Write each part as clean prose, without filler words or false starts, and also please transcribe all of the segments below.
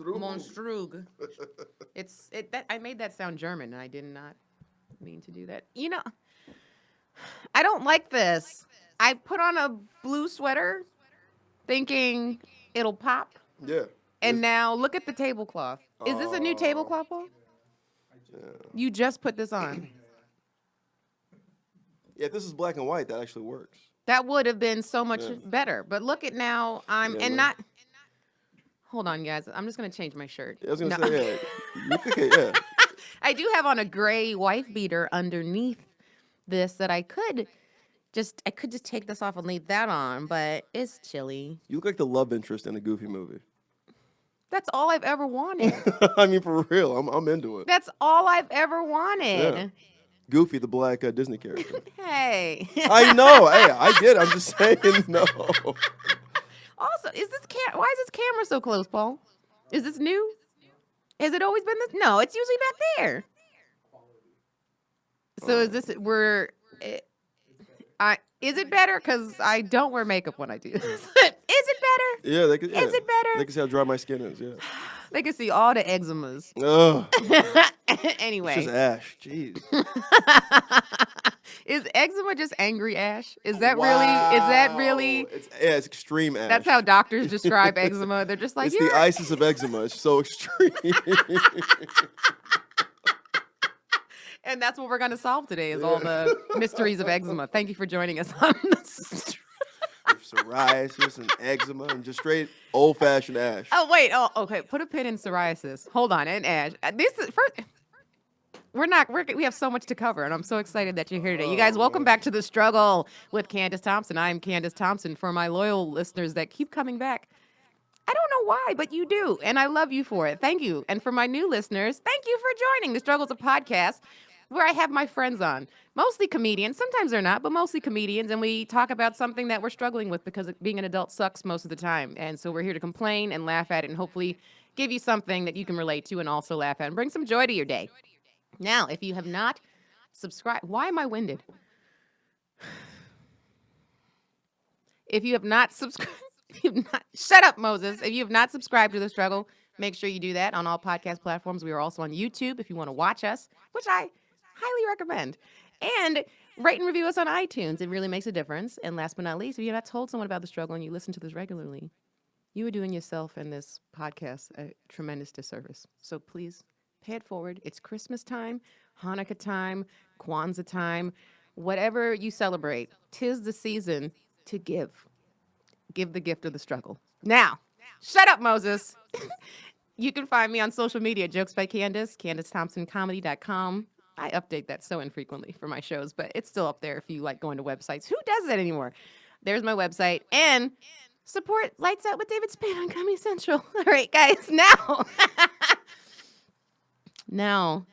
Monstrug. I made that sound German, and I did not mean to do that. I don't like this. I put on a blue sweater thinking it'll pop. Yeah. And now look at the tablecloth. Is this a new tablecloth, Paul? Yeah. You just put this on. Yeah, if this is black and white, that actually works. That would have been so much better. But look at now. Hold on, guys. I'm just gonna change my shirt. Yeah, I was gonna say, yeah. Yeah. I do have on a gray wife beater underneath this that I could just take this off and leave that on, but it's chilly. You look like the love interest in a Goofy movie. That's all I've ever wanted. I mean, for real, I'm into it. That's all I've ever wanted. Yeah. Goofy, the black Disney character. Hey. I know. Hey, I get it. I'm just saying no. Also, why is this camera so close, Paul? Is this new? Has it always been this? No, it's usually back there. So is this is it better? Because I don't wear makeup when I do this. Is it better? Yeah, they can. Yeah. Is it better? They can see how dry my skin is. Yeah. They can see all the eczemas. Ugh. Anyway. It's just ash. Jeez. Is eczema just angry ash? Is that really? It's extreme ash. That's how doctors describe eczema. They're just like, it's the ISIS of eczema. It's so extreme. And that's what we're going to solve today is all the mysteries of eczema. Thank you for joining us on this. Psoriasis and eczema and just straight old-fashioned ash. Oh, wait. Oh, okay. Put a pin in psoriasis. Hold on. And ash. This is first. We have so much to cover, and I'm so excited that you're here today. You guys, welcome back to The Struggle with Candice Thompson. I am Candice Thompson. For my loyal listeners that keep coming back, I don't know why, but you do, and I love you for it. Thank you. And for my new listeners, thank you for joining. The Struggle's a podcast where I have my friends on, mostly comedians. Sometimes they're not, but mostly comedians, and we talk about something that we're struggling with because being an adult sucks most of the time. And so we're here to complain and laugh at it and hopefully give you something that you can relate to and also laugh at and bring some joy to your day. Now, if you have not subscribed, why am I winded? If you have not subscribed, shut up, Moses. If you have not subscribed to The Struggle, make sure you do that on all podcast platforms. We are also on YouTube if you want to watch us, which I highly recommend. And rate and review us on iTunes. It really makes a difference. And last but not least, if you have not told someone about The Struggle and you listen to this regularly, you are doing yourself and this podcast a tremendous disservice. So please pay it forward. It's Christmas time, Hanukkah time, Kwanzaa time, whatever you celebrate. 'Tis the season to give. Give the gift of The Struggle. Now, shut up, Moses. You can find me on social media, Jokes by Candice, CandiceThompsonComedy.com. I update that so infrequently for my shows, but it's still up there if you like going to websites. Who does that anymore? There's my website. And support Lights Out with David Spade on Comedy Central. All right, guys, Now,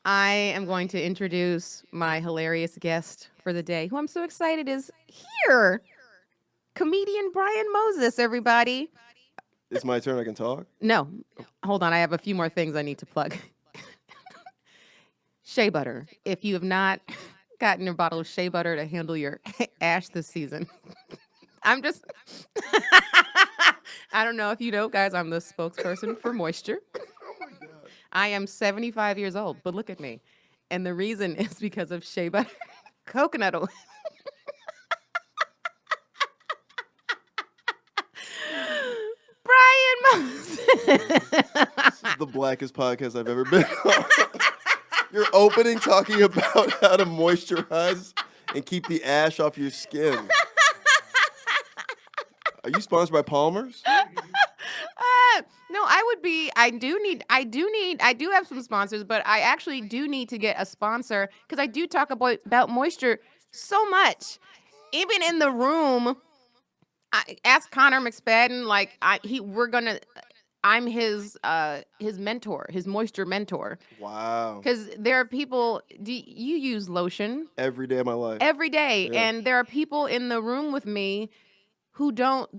I am going to introduce my hilarious guest for the day, who I'm so excited is here. Comedian Brian Moses, everybody. It's my turn. I can talk? No. Hold on. I have a few more things I need to plug. Shea butter. If you have not gotten a bottle of shea butter to handle your ash this season, I don't know if you know, guys, I'm the spokesperson for moisture. I am 75 years old, but look at me. And the reason is because of shea butter, coconut oil. Brian Moses. This is the blackest podcast I've ever been on. You're opening talking about how to moisturize and keep the ash off your skin. Are you sponsored by Palmer's? No, I do have some sponsors, but I actually do need to get a sponsor because I do talk about moisture so much. Even in the room, I asked Connor McSpadden, I'm his mentor, his moisture mentor. Wow. Because there are people, you use lotion? Every day of my life. Every day. Yeah. And there are people in the room with me who don't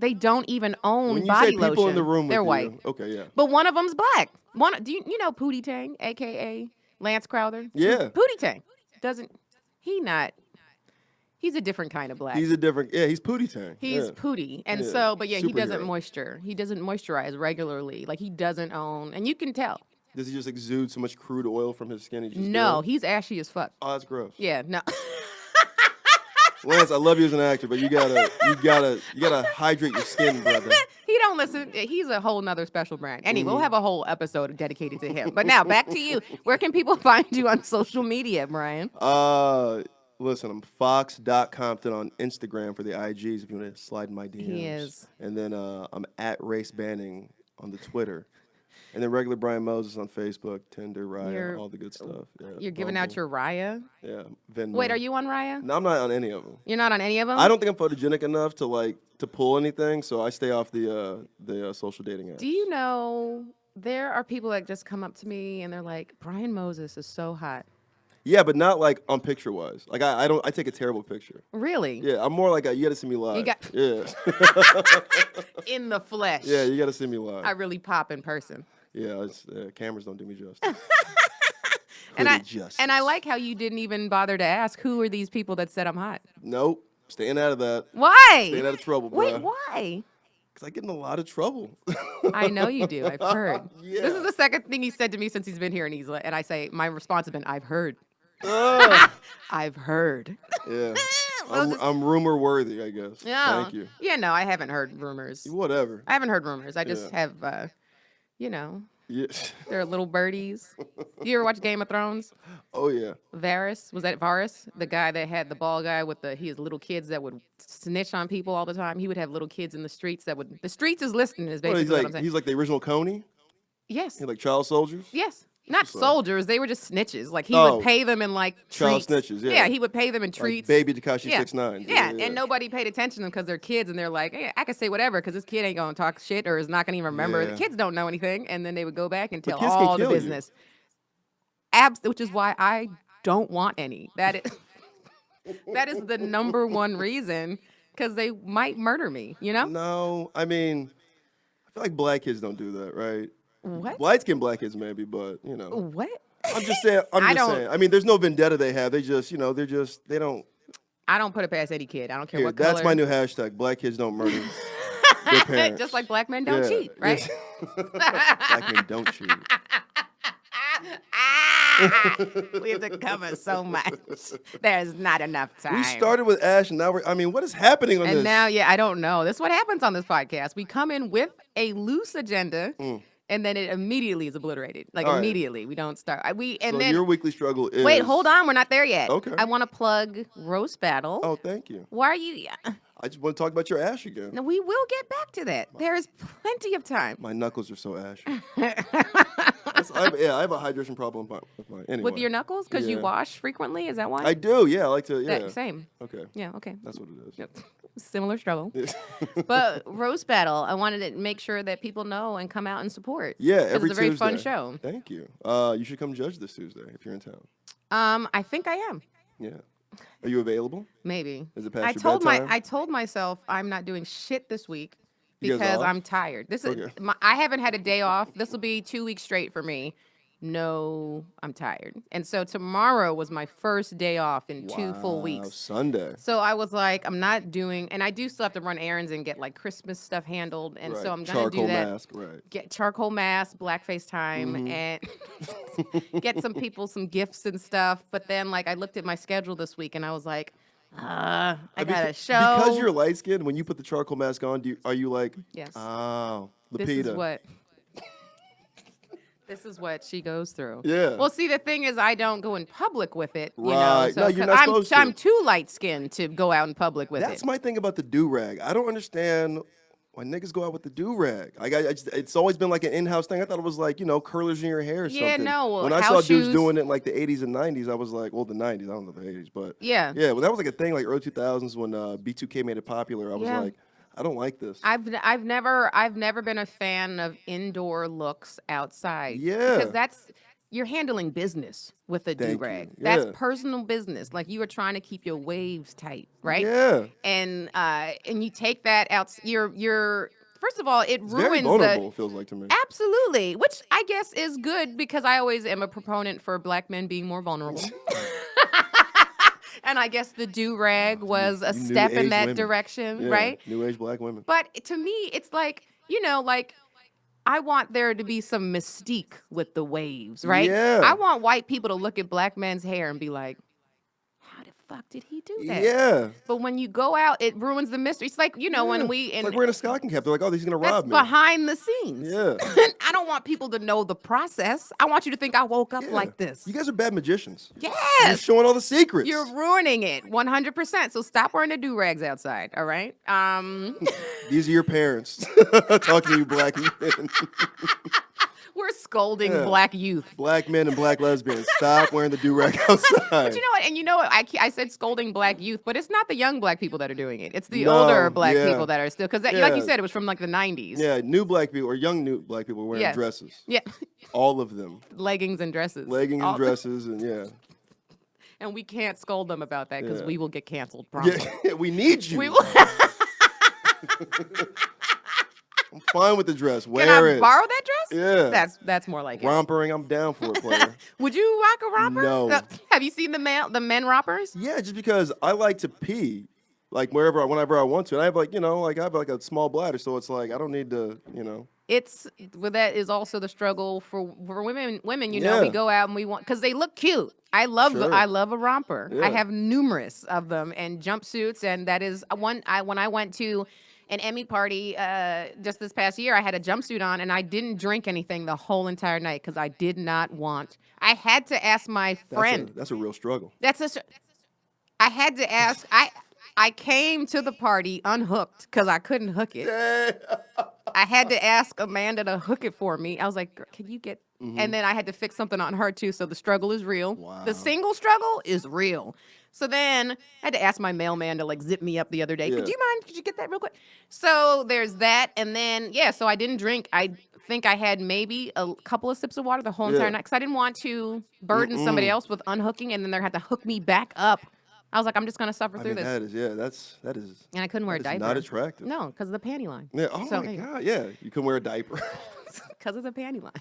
even own body lotion. When you say people in the room with they're you, white. Okay, yeah. But one of them's black. Do you know Pootie Tang, a.k.a. Lance Crowther? Yeah. Pootie Tang. He's a different kind of black. He's a different. Yeah, he's Pootie Tang. He's yeah. pooty. And Yeah. so, but yeah, he doesn't Superhero. He doesn't moisturize regularly. Like he doesn't own, and you can tell. Does he just exude so much crude oil from his skin? He just No, does? he's ashy as fuck. Oh, that's gross. Yeah, no. Lance, I love you as an actor, but you gotta hydrate your skin, brother. He don't listen. He's a whole nother special brand. Anyway, we'll have a whole episode dedicated to him. But now back to you. Where can people find you on social media, Brian? Listen, I'm fox.compton on Instagram for the IGs if you want to slide in my DMs. He is. And then I'm at Race Banning on the Twitter. And then regular Brian Moses on Facebook, Tinder, Raya, all the good stuff. Yeah, You're giving out your Raya? Yeah, Venmo. Wait, are you on Raya? No, I'm not on any of them. You're not on any of them? I don't think I'm photogenic enough to pull anything, so I stay off the social dating apps. Do you know there are people that just come up to me and they're like, Brian Moses is so hot. Yeah, but not like on picture wise. Like I take a terrible picture. Really? Yeah, I'm more like you got to see me live. Yeah. In the flesh. Yeah, you got to see me live. I really pop in person. Yeah, cameras don't do me justice. And I like how you didn't even bother to ask who are these people that said I'm hot. Nope, staying out of that. Why? Staying out of trouble, bro. Wait, why? Because I get in a lot of trouble. I know you do. I've heard. Yeah. This is the second thing he said to me since he's been here, and I say my response has been, I've heard. I've heard. Yeah. I'm rumor worthy, I guess. Yeah. Thank you. Yeah, no, I haven't heard rumors. Whatever. I haven't heard rumors. I just have, Yeah. they're little birdies. You ever watch Game of Thrones? Oh yeah. Varys, was that Varys? The guy that had the ball guy with he has little kids that would snitch on people all the time. He would have little kids in the streets the streets is listening is basically what I'm saying. He's like the original Coney? Yes. He's like child soldiers? Yes. Not soldiers. They were just snitches. Like he Oh. would pay them in like Child treats. snitches, yeah. Yeah, he would pay them in Like treats. baby Tekashi Yeah. 6ix9ine. Yeah, and nobody paid attention to them because they're kids, and they're like, hey, I can say whatever because this kid ain't gonna talk shit or is not gonna even remember. Yeah. The kids don't know anything, and then they would go back and tell kids can all the kill you. business. Which is why I don't want any. That is the number one reason because they might murder me. You know? No, I mean, I feel like black kids don't do that, right? What? Light skinned black kids maybe, but What? I'm just saying. I mean, there's no vendetta they have. They just, they don't. I don't put it past any kid. I don't care Here, what color. that's my new hashtag. Black kids don't murder their parents. Just like black men don't Yeah, cheat, right? yes. Black men don't cheat. We have to cover so much. There's not enough time. We started with Ash, and now what is happening on and this? now, I don't know. This is what happens on this podcast. We come in with a loose agenda, and then it immediately is obliterated. Like All right. immediately, we don't start. So your weekly struggle is. Wait, hold on. We're not there yet. Okay. I want to plug Roast Battle. Oh, thank you. Why are you? I just want to talk about your Ash again. No, we will get back to that. There is plenty of time. My knuckles are so ashy. I have a hydration problem with mine. Anyway. With your knuckles? Because you Yeah. wash frequently? Is that why? I do, yeah. I like to, yeah. Same. Okay. Yeah, okay. That's what it is. Yep. Similar struggle. But Roast Battle, I wanted to make sure that people know and come out and support. Yeah, 'Cause every it's a very fun Tuesday. show. Thank you. You should come judge this Tuesday if you're in town. I think I am. Yeah. Are you available? Maybe. Is it past I your told bedtime? I told myself I'm not doing shit this week You guys because off? I'm tired. This is Okay. I haven't had a day off. This will be 2 weeks straight for me. No, I'm tired. And so tomorrow was my first day off in 2 full Wow, weeks. Sunday. So I was like, I'm not doing, and I do still have to run errands and get like Christmas stuff handled. And Right. so I'm gonna Charcoal do that. mask, right. Get charcoal mask, blackface time, Mm-hmm. and get some people some gifts and stuff. But then like I looked at my schedule this week and I was like, I got a show. Because you're light skinned, when you put the charcoal mask on, are you like, Yes. oh, This Lupita. is what. This is what she goes through. Yeah. Well, see, the thing is, I don't go in public with it. You know, Right. so No, you're 'cause not supposed to. I'm too light skinned to go out in public with That's it. my thing about the do-rag. I don't understand why niggas go out with the do-rag. It's always been like an in-house thing. I thought it was like, curlers in your hair or Yeah, something. no, When I saw house dudes shoes. doing it in like the 80s and 90s, I was like, well, the 90s, I don't know the 80s, but Yeah. yeah, well, that was like a thing like early 2000s when B2K made it popular. I was Yeah. like, I don't like this. I've never been a fan of indoor looks outside. Yeah. Because you're handling business with a Thank do-rag. you. That's Yeah. personal business. Like you are trying to keep your waves tight, right? Yeah. And you take that out. You're first of all, it It's very ruins vulnerable, it feels like to me. Absolutely, which I guess is good because I always am a proponent for black men being more vulnerable. And I guess the do-rag was a You new step in age that women. direction, Yeah, right? new age black women. But to me, it's like, like I want there to be some mystique with the waves, right? Yeah. I want white people to look at black men's hair and be like, how the fuck did he do that? Yeah. But when you go out, it ruins the mystery. It's like, when we It's like wearing a stocking cap. They're like, oh, he's gonna that's rob me. behind the scenes. Yeah. I don't want people to know the process. I want you to think I woke up Yeah. like this. You guys are bad magicians. You're Yes. showing all the secrets. You're ruining it 100%. So stop wearing the do-rags outside, all right? These are your parents talking to you, black men. We're scolding Yeah. black youth. Black men and black lesbians. Stop wearing the do-rag outside. But you know what? And you know what? I said scolding black youth, but it's not the young black people that are doing it. It's the No, older black yeah. people that are still, because like Yeah. you said, it was from like the 90s. Yeah, new black people or young new black people wearing Yeah. dresses. Yeah. All of them. Leggings and dresses. Leggings All- and dresses and yeah. And we can't scold them about that because Yeah. we will get canceled promptly. Yeah, we need you. We will. I'm fine with the dress. Wear Can I it. borrow that dress? Yeah. That's more like it. Rompering, I'm down for it, player. Would you rock a romper? No. Have you seen the men rompers? Yeah, just because I like to pee, like whenever I want to. And I have like, I have like a small bladder, so it's like I don't need to, That is also the struggle for women. Women, we Yeah. go out and we want because they look cute. I love Sure. I love a romper. Yeah. I have numerous of them and jumpsuits, and that is one. When I went to an Emmy party just this past year, I had a jumpsuit on, and I didn't drink anything the whole entire night because I did not want. I had to ask my friend. That's a real struggle. I had to ask. I came to the party unhooked because I couldn't hook it. I had to ask Amanda to hook it for me. I was like, "Girl, can you get?" And then I had to fix something on her too. So the struggle is real. Wow. The single struggle is real. So then I had to ask my mailman to like zip me up the other day. Yeah. Could you get that real quick? So there's that. And then, so I didn't drink. I think I had maybe a couple of sips of water the whole entire Yeah. night because I didn't want to burden somebody else with unhooking and then they had to hook me back up. I was like, I'm just going to suffer I through mean, this. that is And I couldn't wear a that is diaper. not attractive. No, because of the panty line. Yeah. Oh So, my anyway. god. Yeah. You can wear a diaper. Because of the panty line.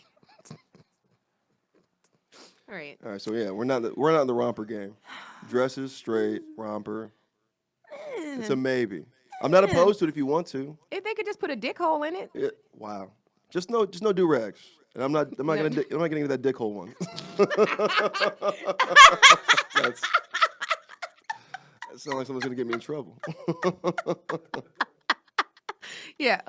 All right. All right. So yeah, we're not in the romper game. Dresses straight, romper. It's a maybe. I'm not opposed to it if you want to. If they could just put a dick hole in it. Yeah. Wow. Just no do rags. And I'm not getting into that dick hole one. That sounds like someone's gonna get me in trouble. Yeah.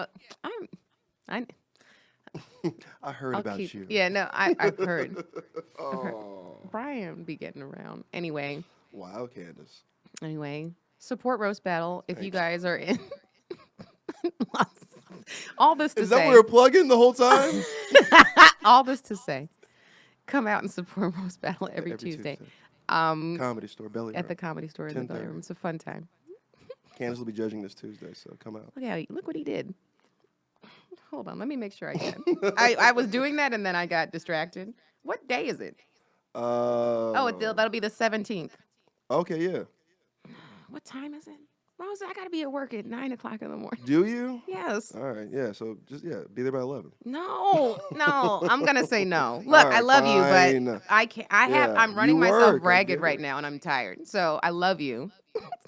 I heard I'll about keep. you. Yeah, no, I've heard. Oh. Brian be getting around. Anyway, Wow, Candice. support Roast Battle if you Thanks. guys are in. All this to Is that say. what we were plugging the whole time? All this to say. Come out and support Roast Battle every Tuesday. Comedy store, Belly At the Room. Comedy Store in the Belly 10:30. Room. It's a fun time. Candice will be judging this Tuesday, so come out. Look what he did. Hold on, let me make sure I get. I was doing that and then I got distracted. What day is it? That'll be the 17th. Okay, yeah. What time is it? Rose, I gotta be at work at 9 o'clock in the morning. Do you? Yes. All right, yeah. So just be there by 11. No, I'm gonna say no. Look, I Alright, love you, fine. but I can't. Yeah, I'm running you myself work, I ragged get right it. now, and I'm tired. So I love you.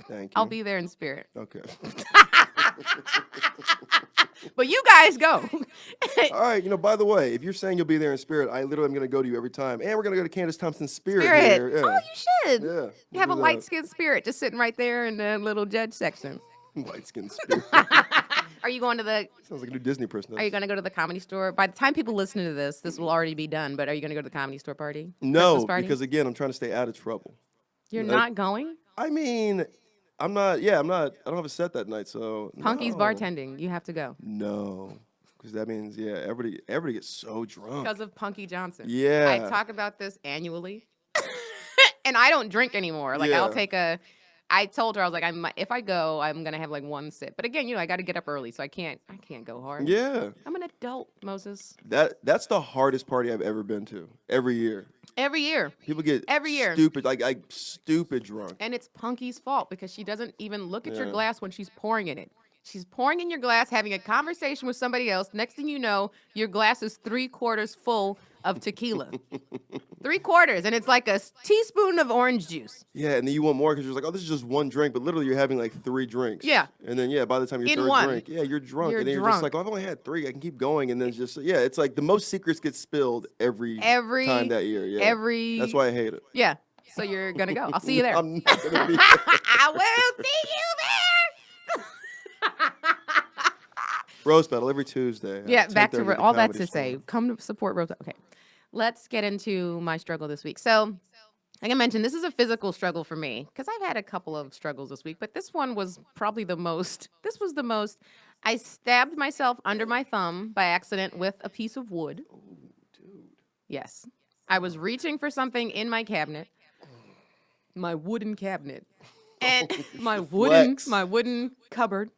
Thank you. I'll be there in spirit. Okay. But you guys go. All right. By the way, if you're saying you'll be there in spirit, I literally am going to go to you every time, and we're going to go to Candice Thompson's spirit. Here. Spirit. Yeah. Oh, you should. Yeah. You have a We'll do light skinned spirit just sitting right there in the little judge section. that. Light skin spirit. Are you going to the? Sounds like a new Disney person. Are you going to go to the Comedy Store? By the time people listen to this will already be done. But are you going to go to the Comedy Store party? No, Christmas party? because again, I'm trying to stay out of trouble. You're not going. I mean, I'm not. Yeah, I'm not. I don't have a set that night, so. Punky's no. bartending. You have to go No, because that means everybody gets so drunk. because of Punky Johnson. Yeah. I talk about this annually, and I don't drink anymore. Like Yeah. I'll take a. I told her I was like, if I go, I'm gonna have like one sip. But again, I got to get up early, so I can't go hard. Yeah, I'm an adult, Moses. that's the hardest party I've ever been to. Every year, Every year. people get Every year. stupid, like stupid drunk. And it's Punky's fault because she doesn't even look at your Yeah. glass when she's pouring in it. She's pouring in your glass, having a conversation with somebody else. Next thing you know, your glass is 3/4 full of tequila. 3/4, and it's like a teaspoon of orange juice. Yeah, and then you want more because you're like, oh, this is just one drink, but literally you're having like 3 drinks. Yeah. And then by the time your In third one. drink, you're drunk, You're and then you're just like, oh, I've only had 3, I can keep going, and then it's just it's like the most secrets get spilled every time that year. Yeah, that's why I hate it. Yeah. So you're gonna go. I'll see you there. I'm not gonna be. I will see you there. Rose Battle every Tuesday. Yeah, back to 10:30 at the all that Comedy to Store. say, come to support Rose. Okay, let's get into my struggle this week. So, like I mentioned, this is a physical struggle for me because I've had a couple of struggles this week, but this one was probably the most. This was the most. I stabbed myself under my thumb by accident with a piece of wood. Oh, dude. Yes, I was reaching for something in my cabinet, my wooden cabinet, and my wooden cupboard.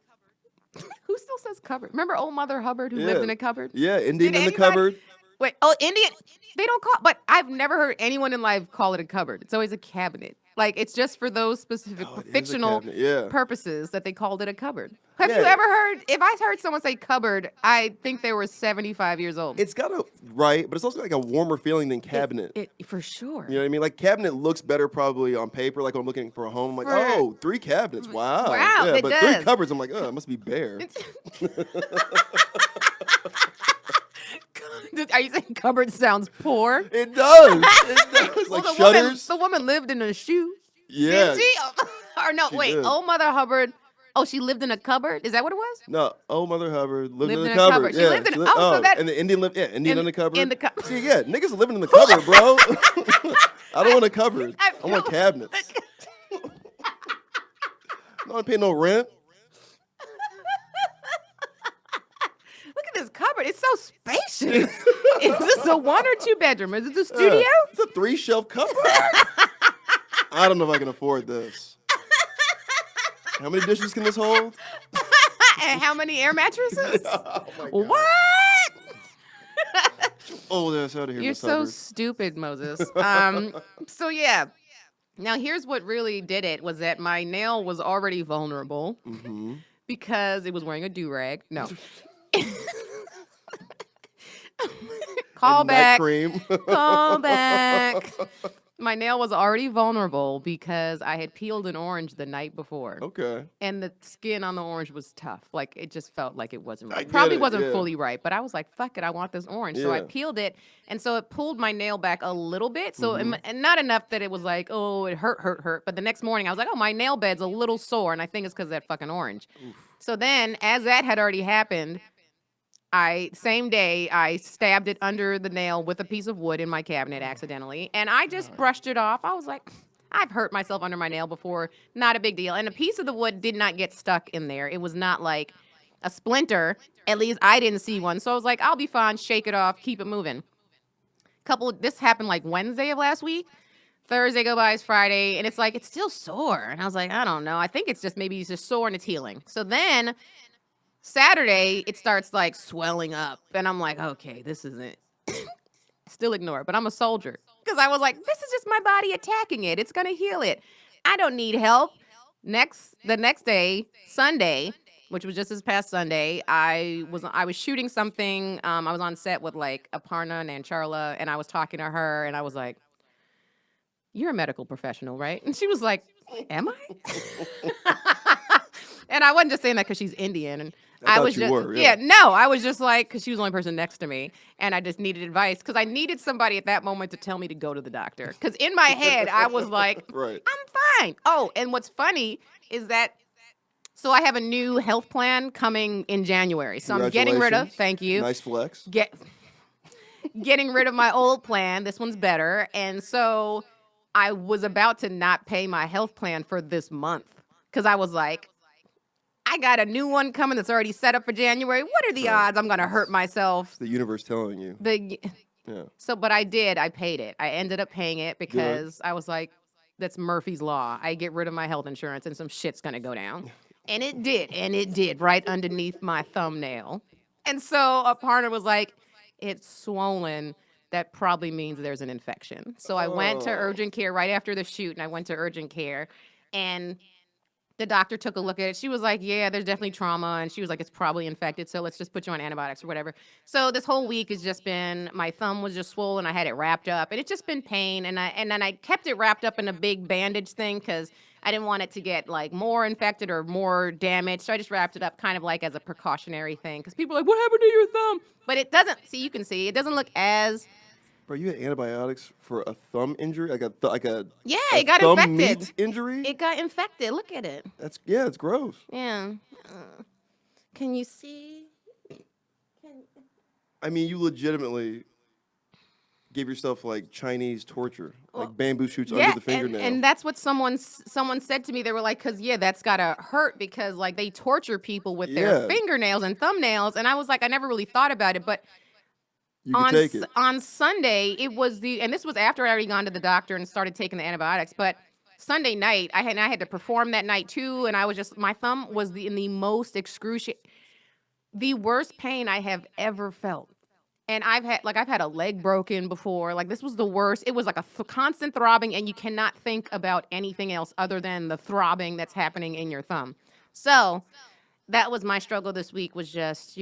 Who still says cupboard? Remember old Mother Hubbard who lived in a cupboard? Yeah, Indian Did in the anybody- cupboard. Wait, Indian. They don't call, but I've never heard anyone in life call it a cupboard. It's always a cabinet. Like it's just for those specific Oh, it is a fictional cabinet, yeah. purposes that they called it a cupboard. Have Yeah. you ever heard? If I heard someone say cupboard, I think they were 75 years old. It's got a right, but it's also like a warmer feeling than cabinet. It for sure. You know what I mean? Like cabinet looks better probably on paper. Like when I'm looking for a home, I'm like, For- oh, 3 cabinets. Wow. Wow, Yeah, it but does. 3 cupboards, I'm like, oh, it must be bare. Are you saying cupboard sounds poor? It does. It does. Well, Like shutters. the woman lived in a shoe. Yeah. Didn't she? Or no, She wait. did. Old Mother Hubbard. Oh, she lived in a cupboard. Is that what it was? No, oh, Mother Hubbard lived in Lived the in a cupboard. cupboard. She Yeah, lived in- she oh, so that- and the Indian lived, Indian in the cupboard. in the cupboard. See, yeah, niggas are living in the cupboard, bro. I don't want a cupboard. I want cabinets. I don't pay no rent. Look at this cupboard. It's so spacious. Is this a 1 or 2 bedroom? Is it a studio? It's a 3-shelf cupboard. I don't know if I can afford this. How many dishes can this hold? And how many air mattresses? Oh my God. What? Oh, that's out of here. You're Miss so Hubbard. stupid, Moses. So yeah. Now here's what really did it was that my nail was already vulnerable Mhm. because it was wearing a do-rag. No. Call And night back. cream. Call back. My nail was already vulnerable because I had peeled an orange the night before. Okay. And the skin on the orange was tough. Like it just felt like it wasn't I right. get Probably it, wasn't yeah. fully right, but I was like, fuck it, I want this orange. So I Yeah. peeled it. And so it pulled my nail back a little bit. So Mm-hmm. and not enough that it was like, oh, it hurt. But the next morning I was like, oh, my nail bed's a little sore. And I think it's because of that fucking orange. So then as that had already happened, same day, I stabbed it under the nail with a piece of wood in my cabinet accidentally. And I just brushed it off. I was like, I've hurt myself under my nail before. Not a big deal. And a piece of the wood did not get stuck in there. It was not like a splinter. At least I didn't see one. So I was like, I'll be fine. Shake it off. Keep it moving. This happened like Wednesday of last week. Thursday go by, it's Friday. And it's like, it's still sore. And I was like, I don't know. I think it's just sore and it's healing. So then Saturday, it starts like swelling up. And I'm like, okay, this isn't. Still ignore it. But I'm a soldier. Because I was like, this is just my body attacking it. It's going to heal it. I don't need help. The next day, Sunday, which was just this past Sunday, I was shooting something. I was on set with like Aparna and Charla, and I was talking to her, and I was like, you're a medical professional, right? And she was like, am I? And I wasn't just saying that because she's Indian. And I thought was you just, were, yeah. no, I was just like, because she was the only person next to me. And I just needed advice because I needed somebody at that moment to tell me to go to the doctor. Because in my head, I was like, Right. I'm fine. Oh, and what's funny is that, so I have a new health plan coming in January. So I'm getting rid of, Congratulations. thank you. Nice flex. Getting rid of my old plan. This one's better. And so I was about to not pay my health plan for this month because I was like, I got a new one coming that's already set up for January. What are the odds I'm going to hurt myself? The universe telling you. Yeah. So, but I did. I paid it. I ended up paying it because I was like, that's Murphy's Law. I get rid of my health insurance and some shit's going to go down. And it did. And it did right underneath my thumbnail. And so a partner was like, it's swollen. That probably means there's an infection. So I went to urgent care right after the shoot, and I went to urgent care. And The doctor took a look at it. She was like, yeah, there's definitely trauma. And she was like, it's probably infected. So let's just put you on antibiotics or whatever. So this whole week has just been, my thumb was just swollen. I had it wrapped up and it's just been pain. And then I kept it wrapped up in a big bandage thing because I didn't want it to get like more infected or more damaged. So I just wrapped it up kind of like as a precautionary thing. Because people are like, what happened to your thumb? But it doesn't, see, you can see, it doesn't look as, Bro, you had antibiotics for a thumb injury, yeah, a it got thumb infected. meat injury. It got infected. Look at it. It's gross. Yeah. Can you see? I mean, you legitimately gave yourself like Chinese torture, like bamboo shoots under the fingernail. And that's what someone said to me. They were like, "Cause yeah, that's gotta hurt because like they torture people with their fingernails and thumbnails." And I was like, I never really thought about it, but you can take it. On Sunday, it was and this was after I'd already gone to the doctor and started taking the antibiotics, but Sunday night, I had to perform that night too, and I was just, my thumb was in the most excruciating, the worst pain I have ever felt. And I've had a leg broken before. Like, this was the worst. It was like a constant throbbing, and you cannot think about anything else other than the throbbing that's happening in your thumb. So that was my struggle this week, was just,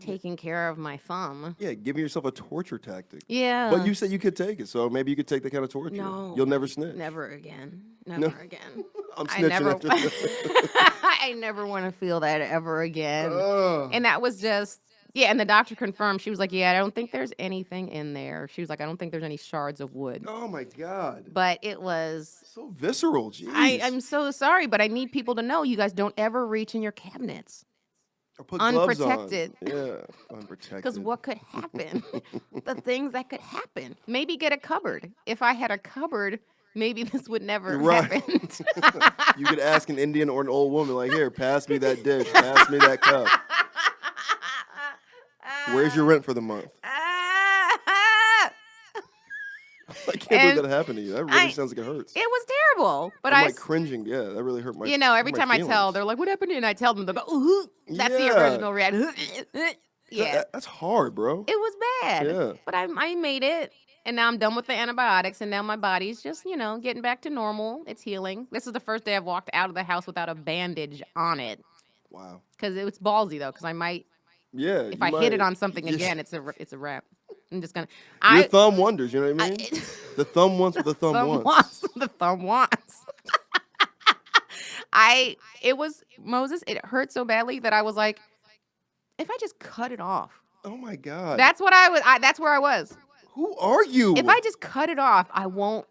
taking care of my thumb. Yeah, giving yourself a torture tactic. Yeah. But you said you could take it, so maybe you could take that kind of torture. No. You'll never snitch. Never again. Never again. I'm snitching after this. I never want to feel that ever again. And that was just, yeah, and the doctor confirmed. She was like, yeah, I don't think there's anything in there. She was like, I don't think there's any shards of wood. Oh, my God. But it was so visceral, jeez. I'm so sorry, but I need people to know, you guys don't ever reach in your cabinets. Or put unprotected. Gloves on. Yeah, unprotected. Because what could happen? The things that could happen. Maybe get a cupboard. If I had a cupboard, maybe this would never happen. You could ask an Indian or an old woman, like, here, pass me that dish, pass me that cup. Where's your rent for the month? I can't believe that happened to you. That really sounds like it hurts. It was terrible. But I'm like cringing. Yeah, that really hurt my every time feelings. I tell, they're like, what happened to you? And I tell them, they go, ooh, that's the original reaction. Yeah. That's hard, bro. It was bad. Yeah. But I made it. And now I'm done with the antibiotics. And now my body's just, getting back to normal. It's healing. This is the first day I've walked out of the house without a bandage on it. Wow. Because it's ballsy, though. Because I might. Yeah. If I hit it on something again, it's a wrap. I'm just gonna. Your thumb wonders. You know what I mean? The thumb wants what the thumb wants. The thumb wants. It was, Moses. It hurt so badly that I was like, if I just cut it off. Oh my God. That's what I was. That's where I was. Who are you? If I just cut it off,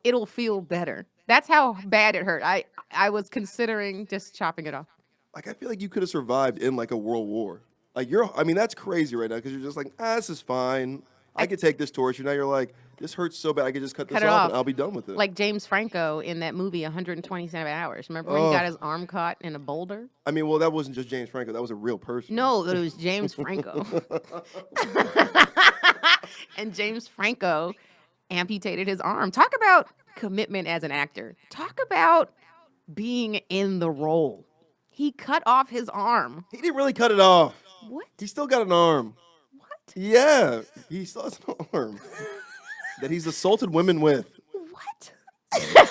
it'll feel better. That's how bad it hurt. I was considering just chopping it off. Like, I feel like you could have survived in like a world war. Like, that's crazy right now because you're just like, this is fine. I could take this torture. Now you're like, this hurts so bad. I could just cut this off and I'll be done with it. Like James Franco in that movie, 127 Hours. Remember when he got his arm caught in a boulder? I mean, well, that wasn't just James Franco. That was a real person. No, it was James Franco. And James Franco amputated his arm. Talk about commitment as an actor. Talk about being in the role. He cut off his arm. He didn't really cut it off. What? He still got an arm. What? Yeah, he still has an arm that he's assaulted women with. What?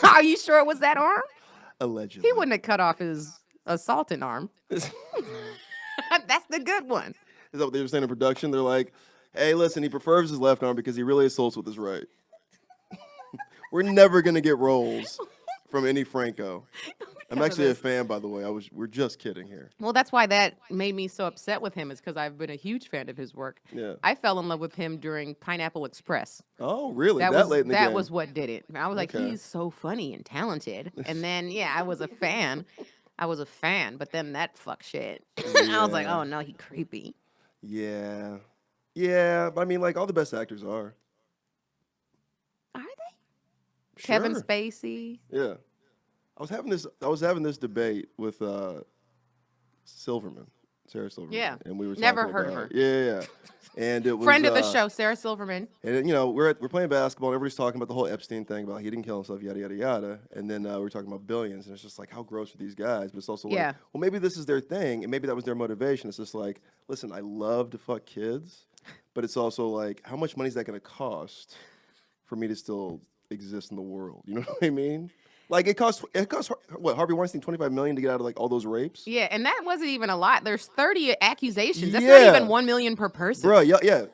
Are you sure it was that arm? Allegedly. He wouldn't have cut off his assaulting arm. That's the good one. Is that what they were saying in production? They're like, hey, listen, he prefers his left arm because he really assaults with his right. We're never going to get roles from any Franco. I'm actually a fan, by the way. We're just kidding here. Well, that's why that made me so upset with him, is because I've been a huge fan of his work. Yeah. I fell in love with him during Pineapple Express. Oh, really? That late in the game? That was what did it. I was like, he's so funny and talented. And then, I was a fan. But then that fuck shit. Yeah. I was like, oh, no, he creepy. Yeah. Yeah, but I mean, like, all the best actors are. Are they? Sure. Kevin Spacey. Yeah. I was having this debate with Sarah Silverman. Yeah. And we were never talking heard about, of her. Yeah. And it was friend of the show, Sarah Silverman. And we're playing basketball and everybody's talking about the whole Epstein thing about he didn't kill himself, yada yada yada. And then we're talking about billions, and it's just like, how gross are these guys? But it's also like, well, maybe this is their thing, and maybe that was their motivation. It's just like, listen, I love to fuck kids, but it's also like, how much money is that going to cost for me to still exist in the world. You know what I mean? Like it costs what, Harvey Weinstein $25 million to get out of like all those rapes? Yeah, and that wasn't even a lot. There's 30 accusations. That's Yeah. not even 1 million per person. Bro, yeah.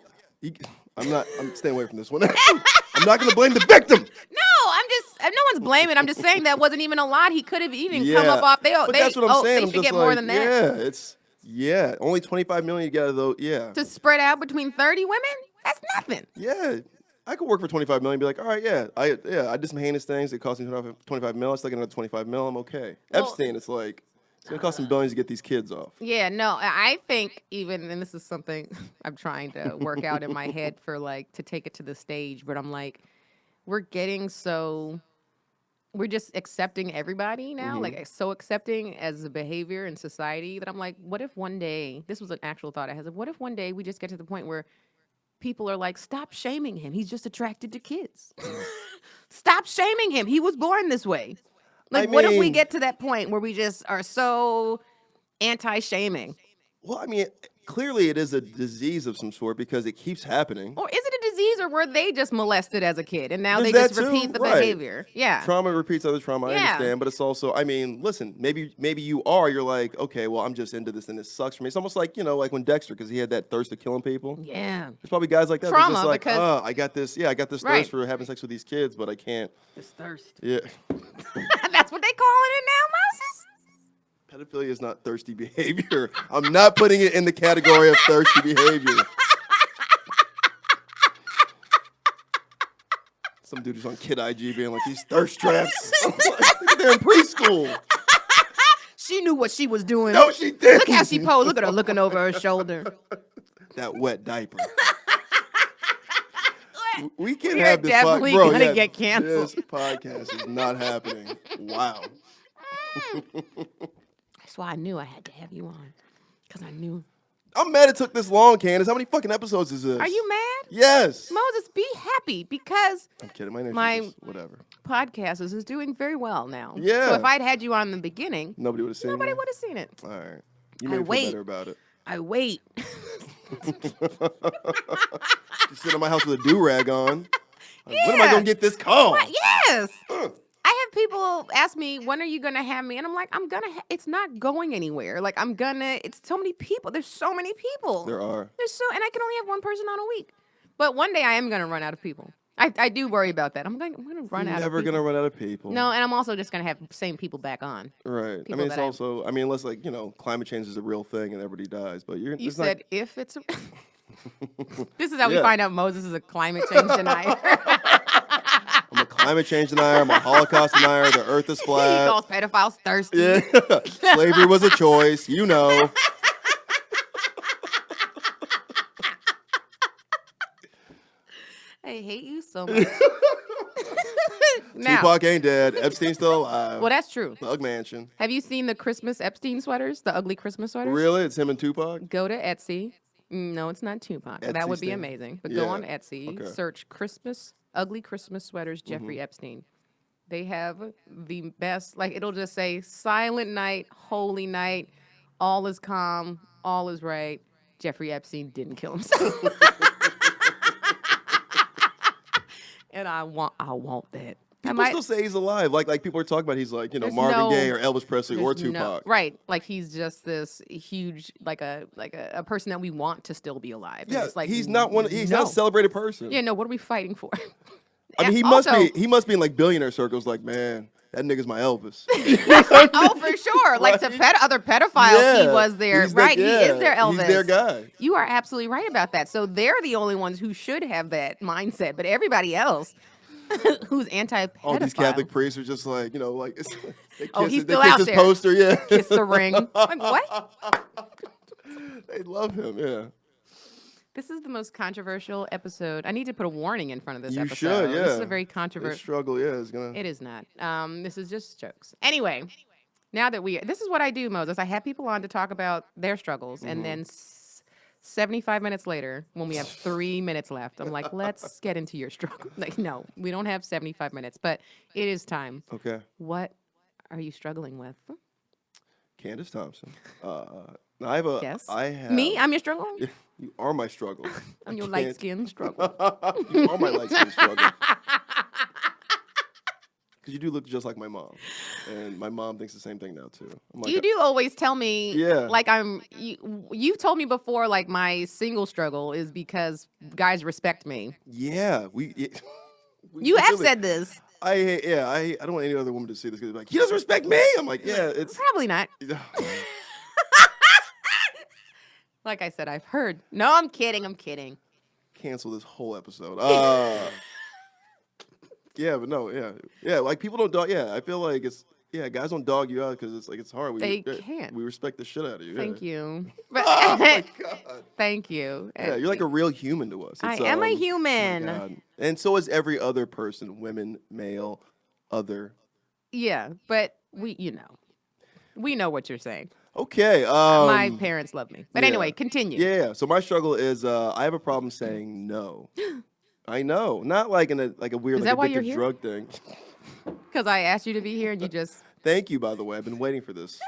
I'm staying away from this one. I'm not gonna blame the victim. No one's blaming. I'm just saying that wasn't even a lot. He could have even come Yeah. up off. But that's what I'm saying. They I'm should just get like, more than that. only $25 million to get out of those. Yeah. To spread out between 30 women, that's nothing. Yeah. I could work for $25 million and be like, all right, I did some heinous things. It cost me $25 million. I still get another $25 million. I'm okay. Well, Epstein, it's like, it's going to cost some billions to get these kids off. Yeah, no, I think even, and this is something I'm trying to work out in my head for like to take it to the stage, but I'm like, we're just accepting everybody now, like so accepting as a behavior in society that I'm like, what if one day, this was an actual thought I had, what if one day we just get to the point where people are like, stop shaming him. He's just attracted to kids. Stop shaming him. He was born this way. Like, what if we get to that point where we just are so anti-shaming? Well, I mean, clearly it is a disease of some sort because it keeps happening. Or is it a disease, or were they just molested as a kid and now There's they just that too, repeat the right. behavior? Yeah. Trauma repeats other trauma, I Yeah. understand, but it's also, I mean, listen, maybe you're like, okay, well, I'm just into this and it sucks for me. It's almost like, like when Dexter, because he had that thirst of killing people. Yeah. There's probably guys like that. Trauma, They're just like, because- I got this Right. thirst for having sex with these kids, but I can't. It's thirst. Yeah. That's what they calling it now, Moses? Pedophilia is not thirsty behavior. I'm not putting it in the category of thirsty behavior. Some dude who's on Kid IG being like, these thirst traps. I'm like, they're in preschool. She knew what she was doing. No, she didn't. Look how she posed. Look at her looking over her shoulder. That wet diaper. We can't We're have this definitely bro, gonna get canceled. This podcast is not happening. Wow. That's why I knew I had to have you on. Because I knew. I'm mad it took this long, Candice. How many fucking episodes is this? Are you mad? Yes. Moses, be happy because I'm kidding. My name's My- just whatever. podcast is doing very well now. Yeah. So if I'd had you on in the beginning, Nobody would have seen nobody me. would have seen it. All right. You I made me feel wait. better about it. I wait. Just sit in my house with a do-rag on. Like, when am I Yeah. going to get this call? What? Yes. Uh, I have people ask me, when are you going to have me? And I'm like, it's not going anywhere. Like, it's so many people. There's so many people. There are. And I can only have one person on a week. But one day I am going to run out of people. I do worry about that. I'm going to run You're out of never people. going to run out of people. No, and I'm also just going to have the same people back on. Right. I people mean, it's that I- also, unless, like, climate change is a real thing and everybody dies. But You it's said not, if it's... This is how we Yeah. find out Moses is a climate change denier. I'm a climate change denier. I'm a Holocaust denier. The earth is He flat. calls pedophiles thirsty. Yeah. Slavery was a choice. You know. I hate you so much. Now, Tupac ain't dead. Epstein's still alive. well, that's true. Thug Mansion. Have you seen the Christmas Epstein sweaters, the ugly Christmas sweaters? Really? It's him and Tupac? Go to Etsy. No, it's not Tupac. Etsy That would be stand. amazing. But Yeah. go on Etsy, Okay. search ugly Christmas sweaters, Jeffrey Epstein. They have the best, like it'll just say silent night, holy night, all is calm, all is right. Jeffrey Epstein didn't kill himself. And I want that. People still say he's alive. Like people are talking about he's like, There's Marvin no- Gaye or Elvis Presley or There's Tupac. Right. Like he's just this huge, like a person that we want to still be alive. And Yeah, it's like, he's not he's not no. a celebrated person. Yeah, no, what are we fighting for? I mean, And he must be in like billionaire circles like, man, that nigga's my Elvis. Oh, for sure. Like to other pedophiles, he Yeah, was there. he's Right. yeah, He is their Elvis. He's their guy. You are absolutely right about that. So they're the only ones who should have that mindset. But everybody else who's anti-pedophile. All these Catholic priests are just like, they kiss, he's they still kiss out his there. poster, yeah. Kiss the ring. Like, what? They love him, yeah. This is the most controversial episode. I need to put a warning in front of this You episode. should, yeah. This is a very This controversial. struggle, yeah, is gonna. It is not. This is just jokes. Anyway, now that this is what I do, Moses. I have people on to talk about their struggles, and then 75 minutes later, when we have 3 minutes left, I'm like, let's get into your struggle. Like, no, we don't have 75 minutes, but it is time. Okay. What are you struggling with? Candice Thompson. I have a. Yes. I have. Me? I'm your struggle? You are my struggle. I'm your I light can't- skin struggle. You are my light skin struggle. Because you do look just like my mom, and my mom thinks the same thing now too. I'm like, You do always tell me, Yeah. like you've told me before, like my single struggle is because guys respect me. yeah, we You have really- said this. I don't want any other woman to see this because like he doesn't respect me. I'm like, yeah, it's Probably not. Like I said, I've heard. No, I'm kidding. I'm kidding. cancel this whole episode. Yeah, but no, yeah. Like people don't dog. Yeah, I feel like guys don't dog you out because it's like it's hard. They can't. We respect the shit out of you. Thank yeah. you. Oh my god. Thank you. Yeah, you're like a real human to us. I It's, am a oh my human. God. And so is every other person, women, male, other. Yeah, but we know what you're saying. Okay. My parents love me. But yeah. anyway, continue. Yeah. So my struggle is I have a problem saying no. I know, not like in a weird Is like that why you're addictive here? drug thing. Because I asked you to be here and you just. Thank you, by the way. I've been waiting for this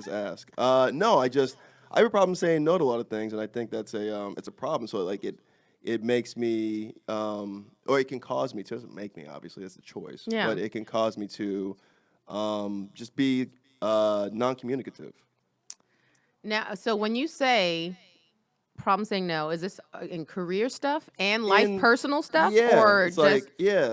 ask. No, I have a problem saying no to a lot of things, and I think that's it's a problem. So like it makes me or it can cause me to. It doesn't make me, obviously, that's a choice. Yeah. But it can cause me to just be non-communicative. Now, so when you say problem saying no, is this in career stuff and life personal stuff? Yeah, Or it's just.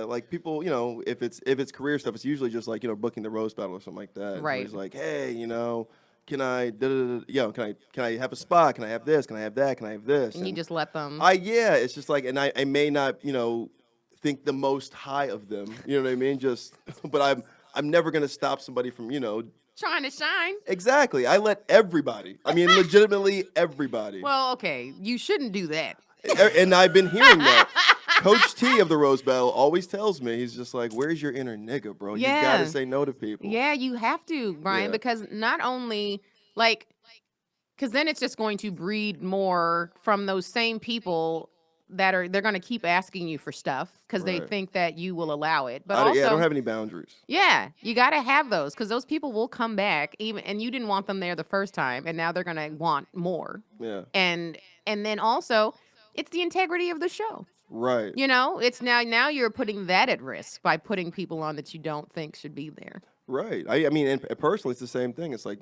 like people, if it's career stuff, it's usually just like booking the roast battle or something like that. Right. It's like, hey, can I, can I have a spot? Can I have this? Can I have that? Can I have this? And you just let them. It's just like, and I may not, think the most high of them. You know what I mean? But I'm never gonna stop somebody from, Trying to shine. Exactly. I let everybody. I mean, legitimately everybody. Well, okay, you shouldn't do that. And I've been hearing that. Coach T of the Rose Battle always tells me, he's just like, where's your inner nigga, bro? Yeah. You gotta say no to people. Yeah, you have to, Brian, Yeah. because not only because then it's just going to breed more from those same people they're going to keep asking you for stuff because they Right. think that you will allow it. But I also, don't have any boundaries. yeah, you got to have those because those people will come back and you didn't want them there the first time, and now they're going to want more. Yeah. And then also, it's the integrity of the show. Right. It's now you're putting that at risk by putting people on that you don't think should be there. Right. I mean, and personally, it's the same thing. It's like,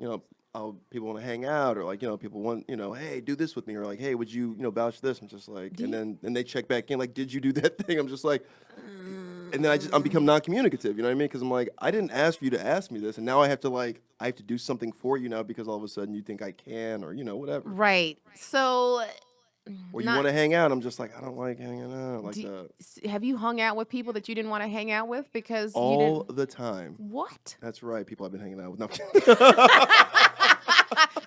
people want to hang out, or like, people want, hey, do this with me, or like, hey, would you, vouch this? I'm just like, and they check back in, like, did you do that thing? I'm just like, and then I'm become non-communicative. You know what I mean? Because I'm like, I didn't ask for you to ask me this, and now I have to do something for you now because all of a sudden you think I can, or whatever. Right. So. Or you want to hang out? I'm just like, I don't like hanging out like that. Have you hung out with people that you didn't want to hang out with because All you didn't? the time. What? That's right. People I've been hanging out with. No.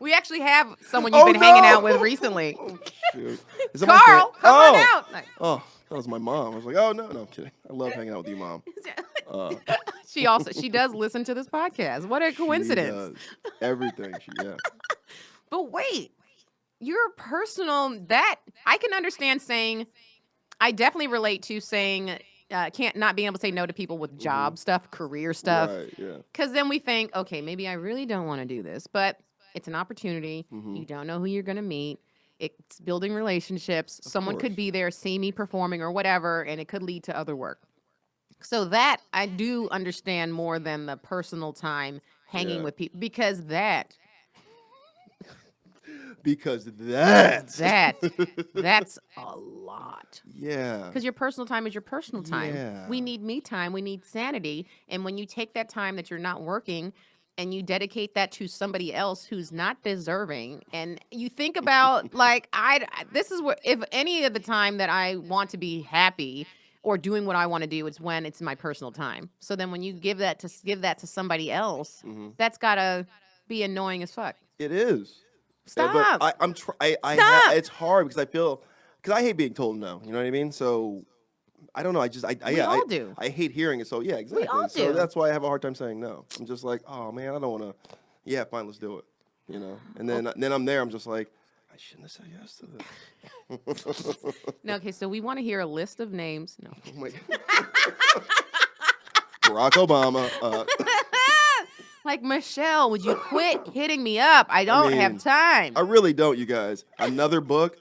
We actually have someone you've been hanging out with recently. Oh, shoot. Is that my Carl, fa- come on oh. out. Like, Oh, that was my mom. I was like, oh, no, I'm kidding. I love hanging out with you, Mom. she does listen to this podcast. What a coincidence. She does. Everything. Yeah. But wait, your personal, that I can understand saying, I definitely relate to saying, can't not being able to say no to people with job stuff, career stuff. Right, yeah. Because then we think, okay, maybe I really don't want to do this, but it's an opportunity. Mm-hmm. You don't know who you're going to meet. It's building relationships. Someone could course. be there, see me performing or whatever, and it could lead to other work. So that I do understand more than the personal time hanging Yeah. with people because that's a lot. Yeah. Because your personal time is your personal time. Yeah. We need me time. We need sanity. And when you take that time that you're not working and you dedicate that to somebody else who's not deserving, and you think about this is what, if any of the time that I want to be happy or doing what I want to do, it's when it's my personal time. So then when you give that to somebody else, that's gotta be annoying as fuck. It is. Stop. But Stop. it's hard because I hate being told no. You know what I mean? So I don't know. We all do. I hate hearing it. So yeah, exactly. all So do. that's why I have a hard time saying no. I'm just like, oh man, I don't want to. Yeah, fine, let's do it. And then I'm there. I'm just like, I shouldn't have said yes to this. No, okay, so we want to hear a list of names. No. Oh my Barack Obama. Like, Michelle, would you quit hitting me up? I don't have mean, time. I really don't, you guys. Another book.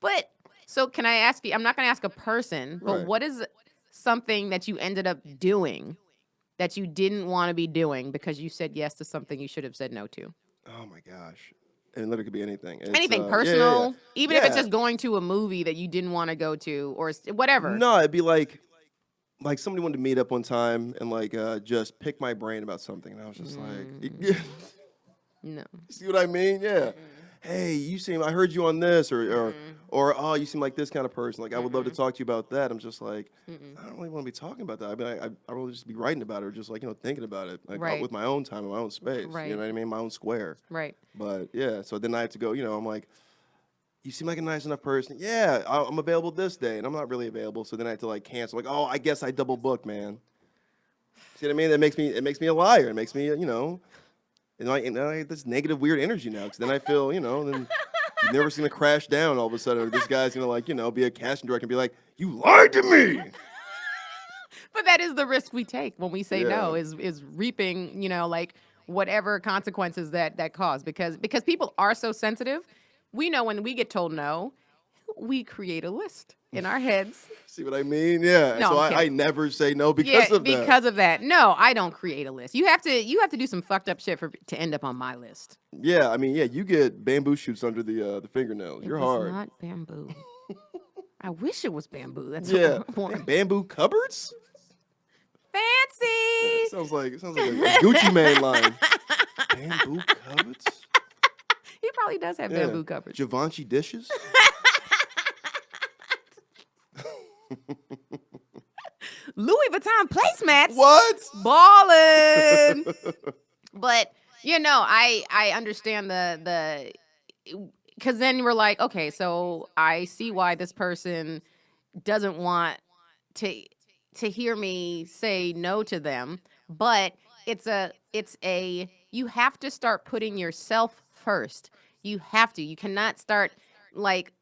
But So can I ask you? I'm not going to ask a person, but Right. what is something that you ended up doing that you didn't want to be doing because you said yes to something you should have said no to? Oh my gosh. And literally could be anything. It's Anything yeah. personal, even if it's Yeah. just going to a movie that you didn't want to go to, or whatever. No, it'd be like somebody wanted to meet up one time and like just pick my brain about something, and I was just like, you No. see what I mean? Yeah. Hey, I heard you on this, or oh, you seem like this kind of person. Like I would love to talk to you about that. I'm just like, I don't really want to be talking about that. I mean, I really just be writing about it, or just like thinking about it, like Right. with my own time, in my own space. Right. You know what I mean? My own square. Right. But yeah, so then I have to go. I'm like, you seem like a nice enough person. Yeah, I'm available this day, and I'm not really available. So then I have to like cancel. Like, oh, I guess I double booked, man. See what I mean? It makes me a liar. It makes me, and I get this negative, weird energy now. Because then I feel, then you've never seen a crash down. All of a sudden, this guy's gonna like, be a casting director and be like, you lied to me. But that is the risk we take when we say no, Yeah. is reaping, like whatever consequences that cause, because people are so sensitive. We know when we get told no, we create a list in our heads. See what I mean? Yeah. No, So I'm I kidding. never say no because Yeah, of that. because of that. No, I don't create a list. You have to do some fucked up shit to end up on my list. Yeah, I mean, yeah, you get bamboo shoots under the fingernails. You're It was hard. not bamboo. I wish it was bamboo. That's Yeah. what I want. Damn, bamboo cupboards? Fancy. Sounds like a Gucci Mane line. Bamboo cupboards? He probably does have Yeah. bamboo cupboards. Givenchy dishes? Louis Vuitton placemats. What? Ballin'. But I understand the because then we're like, okay, so I see why this person doesn't want to hear me say no to them, but it's a you have to start putting yourself first. You have to. You cannot start like.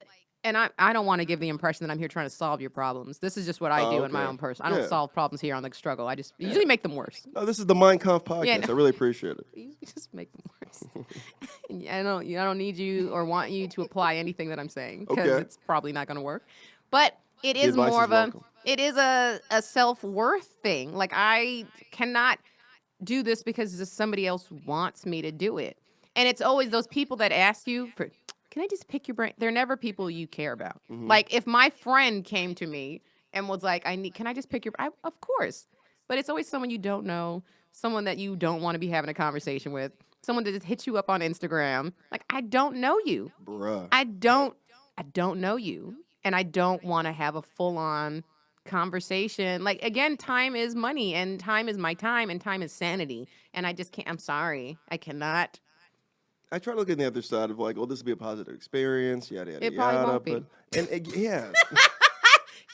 And I don't want to give the impression that I'm here trying to solve your problems. This is just what I do in my Okay. own person. I don't Yeah. solve problems here on the struggle. I just usually make them worse. No, this is the Mein Kampf podcast. Yeah, no. I really appreciate it. You just make them worse. And I don't need you or want you to apply anything that I'm saying, because Okay. it's probably not going to work. But it The is advice more is of welcome. it is a self-worth thing. Like, I cannot do this because just somebody else wants me to do it. And it's always those people that ask you for, can I just pick your brain? They're never people you care about. Mm-hmm. Like, if my friend came to me and was like, can I just pick your brain? Of course. But it's always someone you don't know, someone that you don't want to be having a conversation with, someone that just hits you up on Instagram. Like, I don't know you. Bruh. I don't know you. And I don't want to have a full-on conversation. Like, again, time is money, and time is my time, and time is sanity. And I just can't. I'm sorry. I cannot. I try to look at the other side of like, oh, this will be a positive experience, yada yada It yada. probably won't be. Yeah,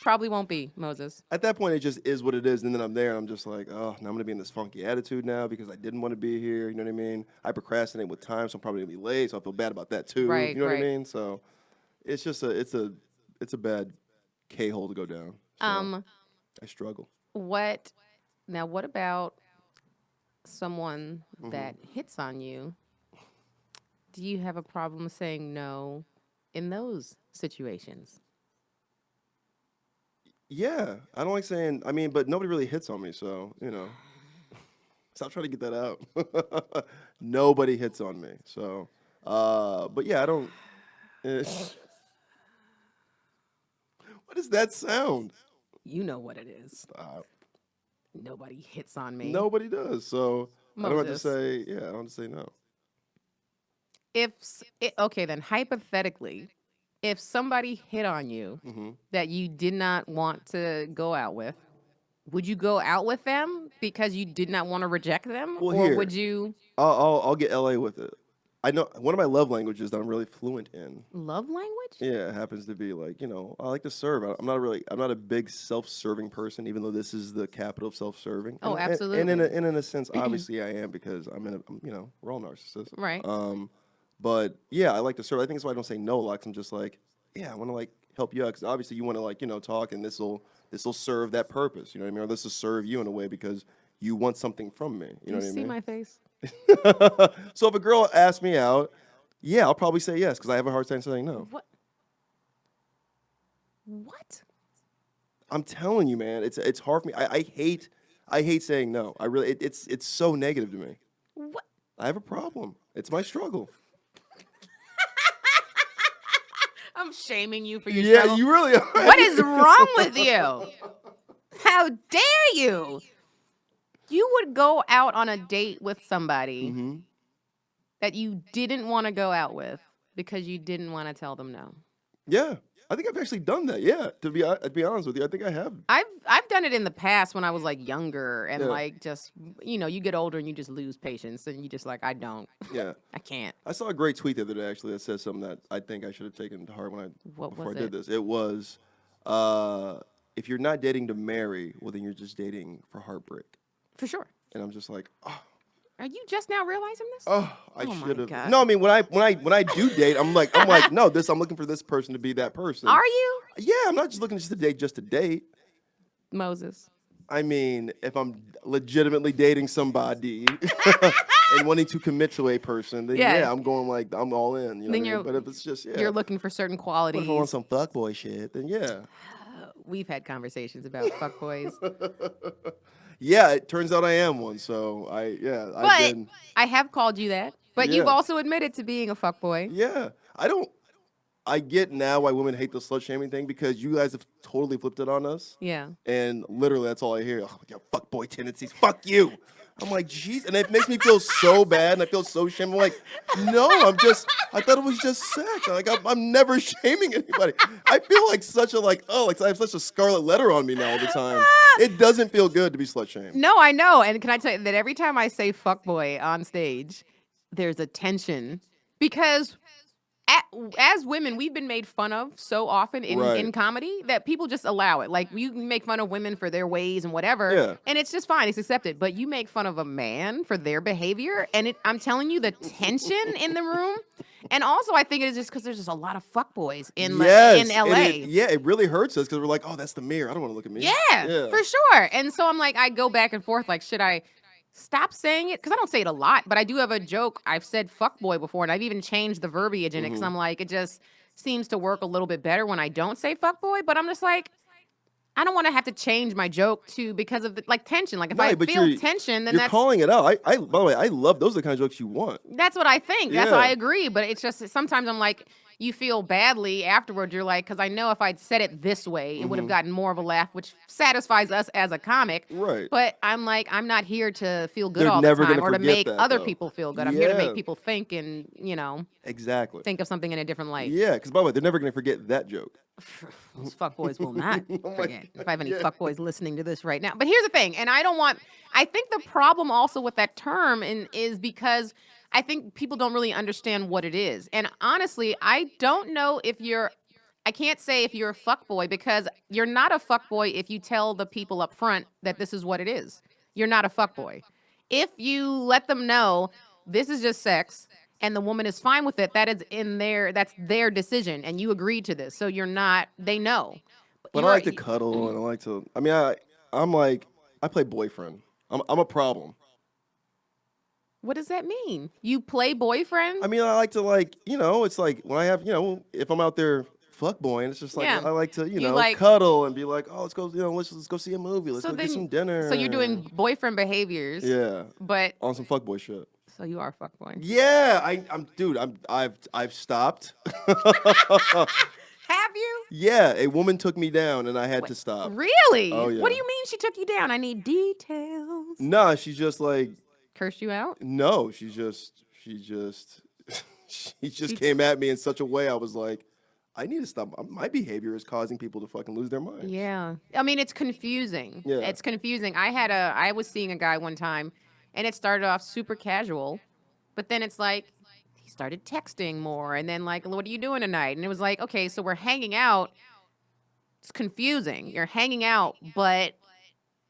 Probably won't be, Moses. at that point it just is what it is, and then I'm there and I'm just like, oh, now I'm gonna be in this funky attitude now because I didn't want to be here. You know what I mean? I procrastinate with time, so I'm probably gonna be late, so I feel bad about that too. Right, You know what I right. mean? So it's just it's a bad K hole to go down. So I struggle. What about someone that hits on you? Do you have a problem saying no in those situations? Yeah, I don't like saying. I mean, but nobody really hits on me, so stop trying to get that out. Nobody hits on me, so. But yeah, I don't. What does that sound? You know what it is. Stop. Nobody hits on me. Nobody does, so I don't have to Moses. say. Yeah, I don't have to say no. Okay, then hypothetically, if somebody hit on you Mm-hmm. that you did not want to go out with, would you go out with them because you did not want to reject them? Well, or here. would you I'll get LA with it. I know one of my love languages that I'm really fluent in. love language? Yeah, it happens to be like, I like to serve. I'm not a big self-serving person, even though this is the capital of self-serving. Oh, And absolutely. in a sense, obviously I am, because we're all narcissists. Right. But yeah, I like to serve. I think that's why I don't say no a lot, 'cause I'm just like, yeah, I want to like help you out, because obviously you want to like, talk, and this will serve that purpose. You know what I mean? Or this will serve you in a way because you want something from me. You know Do what I you see mean? my face? So if a girl asks me out, yeah, I'll probably say yes, because I have a hard time saying no. What? What? I'm telling you, man, it's hard for me. I hate saying no. I really it's so negative to me. What? I have a problem. It's my struggle. I'm shaming you for your Yeah, struggle. you really are. What is wrong with you? How dare you? You would go out on a date with somebody Hmm. that you didn't want to go out with because you didn't want to tell them no. Yeah, I think I've actually done that. Yeah, to be honest with you, I think I have. I've done it in the past when I was like younger and Yeah. like just you get older and you just lose patience and you just like I don't. Yeah. I can't. I saw a great tweet the other day actually that says something that I think I should have taken to heart What before was I did it? this. It was, if you're not dating to marry, well then you're just dating for heartbreak. For sure. And I'm just like, Are you just now realizing this? I Oh my should have. God. No, I mean when I do date, I'm like no, I'm looking for this person to be that person. Are you? Yeah, I'm not just looking just to date. Moses. I mean, if I'm legitimately dating somebody and wanting to commit to a person, then Yeah. I'm going like I'm all in. You know Then what I you're- mean? But if it's just You're looking for certain but qualities. if I want some fuckboy shit, then yeah. We've had conversations about fuckboys. Yeah, it turns out I am one. So I've But been I have called you that. But you've Yeah. also admitted to being a fuckboy. yeah. I get now why women hate the slut shaming thing because you guys have totally flipped it on us. Yeah. And literally, that's all I hear. Oh, your fuckboy tendencies. Fuck you. I'm like, jeez. And it makes me feel so bad. And I feel so ashamed. I'm like, no, I thought it was just sex. I'm never shaming anybody. I feel like such a, I have such a scarlet letter on me now all the time. It doesn't feel good to be slut shamed. No, I know. And can I tell you that every time I say fuckboy on stage, there's a tension because as women, we've been made fun of so often in Right. comedy that people just allow it. Like you can make fun of women for their ways and whatever, Yeah. and it's just fine. It's accepted. But you make fun of a man for their behavior, and I'm telling you, the tension in the room. And also, I think it is just because there's just a lot of fuckboys in Yes. in and LA. it really hurts us because we're like, oh, that's the mirror. I don't want to look at me. Yeah, for sure. And so I'm like, I go back and forth. Like, should I stop saying it? Because I don't say it a lot, but I do have a joke. I've said fuckboy before, and I've even changed the verbiage in it because I'm like, it just seems to work a little bit better when I don't say fuckboy. But I'm just like, I don't want to have to change my joke because of the tension. Like if I Right, but feel tension, then you're that's calling it out. By the way, I love those are the kind of jokes you want. that's what I think. That's what Yeah. I agree. But it's just sometimes I'm like, you feel badly afterward. You're like, because I know if I'd said it this way, it would have gotten more of a laugh, which satisfies us as a comic. Right. But I'm like, I'm not here to feel good They're all the never time gonna or to forget make that, other though. people feel good. I'm here to Yeah. make people think and, Exactly. think of something in a different light. Yeah, because by the way, they're never going to forget that joke. Those fuckboys will not Oh my forget. If I have any God. fuckboys listening to this right now. But here's the thing, and I think the problem also with that term is because I think people don't really understand what it is. And honestly, I don't know I can't say if you're a fuckboy because you're not a fuckboy if you tell the people up front that this is what it is. You're not a fuckboy. If you let them know this is just sex and the woman is fine with it, that's their decision and you agreed to this. So they know. But I like to cuddle and I like to. I mean, I play boyfriend. I'm a problem. What does that mean? You play boyfriend? I mean, I like to it's like when I have if I'm out there fuckboying, it's just like Yeah. I like to like- cuddle and be like, oh, let's go let's go see a movie, let's go get some dinner. So you're doing boyfriend behaviors. yeah But on some fuckboy shit. so you are a fuckboy. Yeah, I've stopped. Have you? Yeah, a woman took me down and I had to stop. Really? Oh, yeah. What do you mean she took you down? I need details. Nah, she's just like Cursed you out? no, she just came at me in such a way I was like, I need to stop. My behavior is causing people to fucking lose their minds. Yeah. I mean, it's confusing. Yeah. It's confusing. I was seeing a guy one time and it started off super casual, but then it's like he started texting more and then like, what are you doing tonight? And it was like, okay, so we're hanging out. It's confusing. You're hanging out, but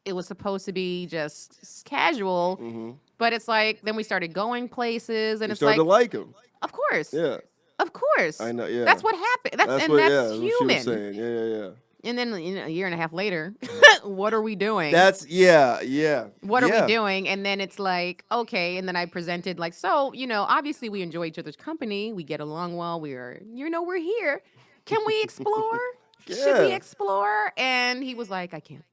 it was supposed to be just casual. Mm-hmm. But it's like, then we started going places and You it's started like, to like him. of course. Yeah, Of course. I know. Yeah, That's what happened. That's what human. she was saying. Yeah. And then a year and a half later, what are we doing? That's yeah. What are we doing? And then it's like, okay. And then I presented like, so, obviously we enjoy each other's company. We get along well. We're here. Can we explore? Should we Yeah. explore? And he was like, I can't.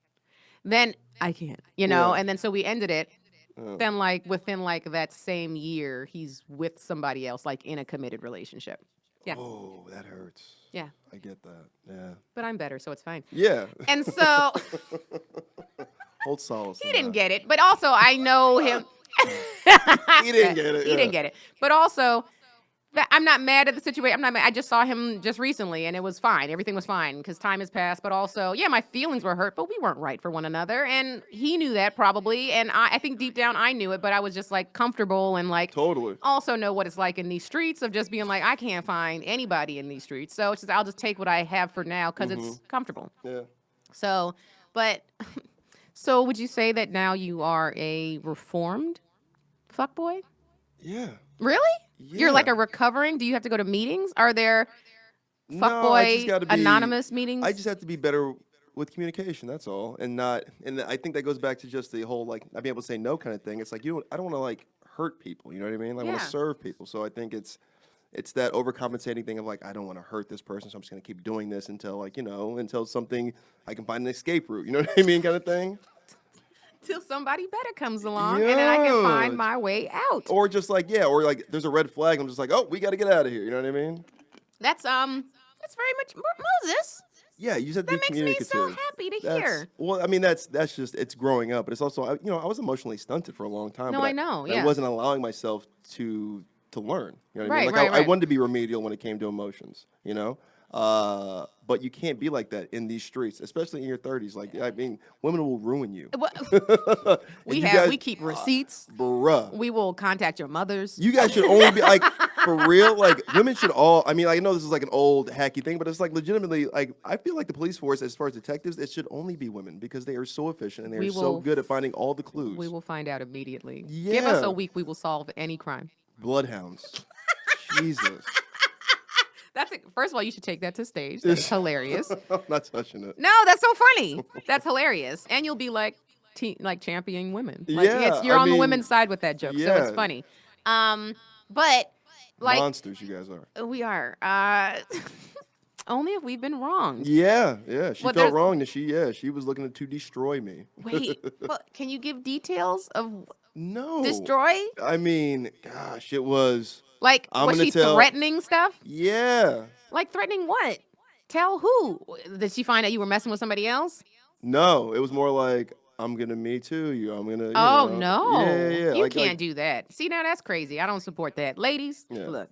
Then I can't, you know? Yeah. And then so we ended it. Uh, Then like within like that same year, he's with somebody else, like in a committed relationship. Yeah. oh, that hurts. Yeah. I get that. Yeah. But I'm better, so it's fine. Yeah. And so Hold solace. he in didn't that. get it. But also I know him. He didn't get it. He didn't get it. But also that I'm not mad at the situation. I'm not mad. I just saw him just recently and it was fine. Everything was fine because time has passed. But also, yeah, my feelings were hurt, but we weren't right for one another. And he knew that probably. And I think deep down I knew it, but I was just like comfortable and like Totally. also know what it's like in these streets of just being like, I can't find anybody in these streets. So it's just, I'll just take what I have for now because it's comfortable. Yeah. So, but, so would you say that now you are a reformed fuckboy? Yeah. Really? You're Yeah. like a recovering? Do you have to go to meetings? Are there No, I just fuckboy gotta be anonymous meetings? I just have to be better with communication. That's all, and not. And I think that goes back to just the whole like not being able to say no kind of thing. It's like I don't want to like hurt people. You know what I mean? I want Yeah. to serve people. So I think it's that overcompensating thing of like I don't want to hurt this person, so I'm just gonna keep doing this until like until something I can find an escape route. You know what I mean? Kind of thing. Till somebody better comes along and then I can find Yeah. my way out. Or just like or like there's a red flag. I'm just like, oh, we got to get out of here. You know what I mean? That's very much Moses. Yeah, you just have to That be makes me communicative. so happy to That's, hear. well, I mean, that's just it's growing up, but it's also I was emotionally stunted for a long time. No, but I know, but yeah. I wasn't allowing myself to learn. You know what I mean? Right, Like right, I right. wanted to be remedial when it came to emotions. But you can't be like that in these streets, especially in your 30s. Like I mean, women will ruin you. What- we guys, we keep receipts. bruh. We will contact your mothers. You guys should only be like for real. Like women should all. I mean, I know this is like an old hacky thing, but it's like legitimately. Like I feel like the police force, as far as detectives, it should only be women because they are so efficient and they We are so will good at finding all the clues. We will find out immediately. Give us Yeah. a week, we will solve any crime. Bloodhounds. Jesus. That's it. First of all, you should take that to stage. That's hilarious. I'm not touching it. No, that's so funny. That's hilarious. And you'll be like championing women. Like Yeah, you're I on the mean, women's side with that joke. So it's yeah. funny. But like Monsters, you guys are. we are. Only if we've been wrong. Yeah, yeah. She Well, felt there's- wrong that she was looking to destroy me. Wait, but can you give details of No. destroy? I mean, gosh, it was. Like I'm was gonna she tell- threatening stuff? Yeah. Like threatening what? Tell who? Did she find out you were messing with somebody else? No, it was more like I'm gonna me too you. I'm gonna. Oh know. no! Yeah. You like, can't do that. See, now that's crazy. I don't support that, ladies. Yeah. Look,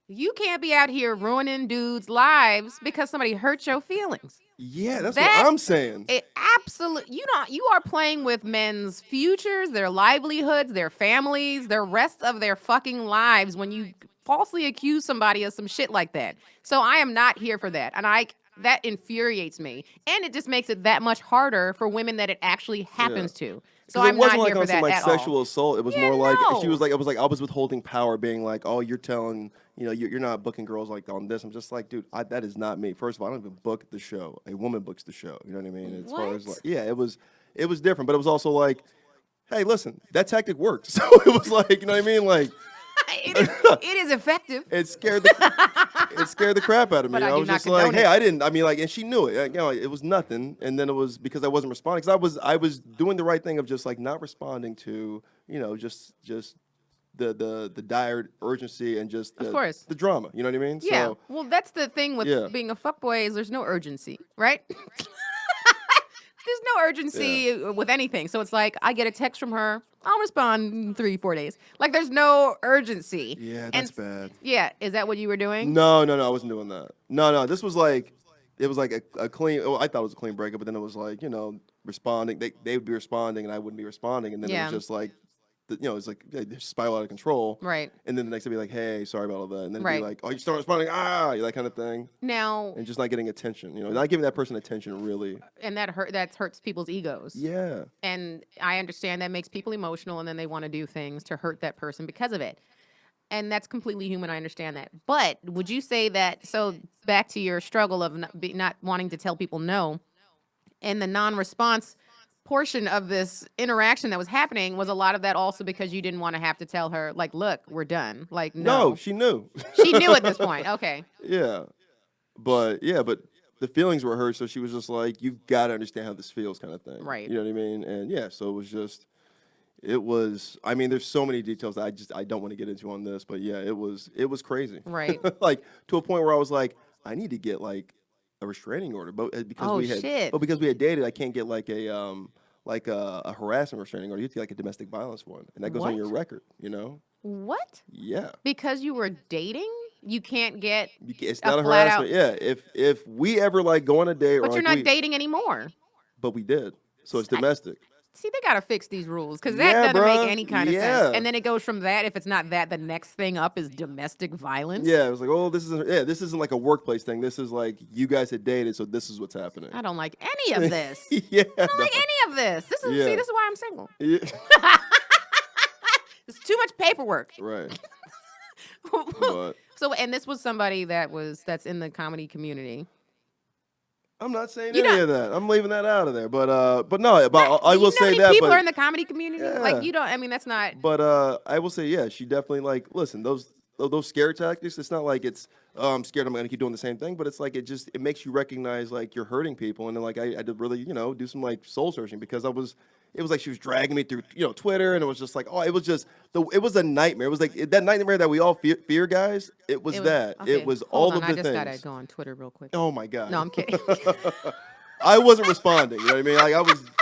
you can't be out here ruining dudes' lives because somebody hurt your feelings. Yeah, that's That- what I'm saying. It absolutely. You are playing with men's futures, their livelihoods, their families, the rest of their fucking lives when you falsely accuse somebody of some shit like that. So I am not here for that, and that infuriates me, and it just makes it that much harder for women that it actually happens to. So 'Cause I'm it not wasn't here like for on some that like at sexual all. assault. It was Yeah, more like no. she was like it was like I was withholding power, being like, oh, you're telling you're not booking girls like on this. I'm just like, dude, that is not me. First of all, I don't even book the show. A woman books the show. You know what I mean? As far as What? like, yeah, it was different, but it was also like, hey, listen, that tactic works. So it was like, you know what I mean? Like It is effective. it scared the crap out of me. But I I do was not just like, condone hey, it. I didn't. I mean, like, and she knew it. It was nothing. And then it was because I wasn't responding. Because I was doing the right thing of just like not responding to just the dire urgency and just Of course. the drama. You know what I mean? Yeah. So, Well, that's the thing with Yeah. being a fuckboy is there's no urgency, right? There's no urgency with anything. So it's like I get a text from her, I'll respond in 3-4 days. Like there's no urgency. yeah, And that's bad. Yeah, is that what you were doing? No, I wasn't doing that. No, this was like it was like a clean. Well, I thought it was a clean breakup, but then it was like responding. They would be responding, and I wouldn't be responding, and then it Yeah. was just like, it's like they just spiral out of control. Right. And then the next day be like, hey, sorry about all that, and then Right. be like, oh, you start responding, that kind of thing, Now, and just not getting attention. Not giving that person attention really. and that hurts people's egos. Yeah. And I understand that makes people emotional and then they want to do things to hurt that person because of it. And that's completely human. I understand that. But would you say that, so back to your struggle of not wanting to tell people no, and the non-response portion of this interaction that was happening, was a lot of that also because you didn't want to have to tell her, like, look, we're done. Like, no. No, she knew. She knew at this point. Okay. Yeah. But the feelings were hurt, so she was just like, "You've got to understand how this feels," kind of thing. Right. You know what I mean? And yeah, so it was just, it was. I mean, there's so many details that I don't want to get into on this, but yeah, it was crazy. Right. Like to a point where I was like, I need to get like a restraining order, but because Oh, we had, shit. but because we had dated, I can't get like a harassment restraining order. You have to get like a domestic violence one, and that goes on What? your record. You know? What? Yeah. Because you were dating, you can't get It's a not a flat out. harassment. Yeah. If we ever like go on a date or But you're like not dating anymore. but we did, so it's I- domestic. See, they gotta fix these rules because that Yeah, doesn't make bruh. any kind of Yeah. sense. And then it goes from that. If it's not that, the next thing up is domestic violence. Yeah, it was like, oh, this isn't like a workplace thing. This is like you guys had dated, so this is what's happening. I don't like any of this. Yeah, I don't like any of this. This is Yeah. see, this is why I'm single. yeah. It's too much paperwork. Right. But So, and this was somebody that's in the comedy community. I'm not saying You any don't- of that. I'm leaving that out of there. But no, but I You will know say how many that. people But are in the comedy community. Yeah. Like you don't. I mean, that's not. But I will say, yeah, she definitely like listen, those scare tactics, it's not like it's I'm scared I'm gonna keep doing the same thing, but it's like it makes you recognize like you're hurting people. And then like I did really, do some like soul searching because it was like she was dragging me through, Twitter, and it was just like, oh, it was just it was a nightmare. It was like that nightmare that we all fear, guys. It was that. Okay, It was hold all on, of the I just things. gotta go on Twitter real quick. Oh my god. No, I'm kidding. I wasn't responding. You know what I mean? Like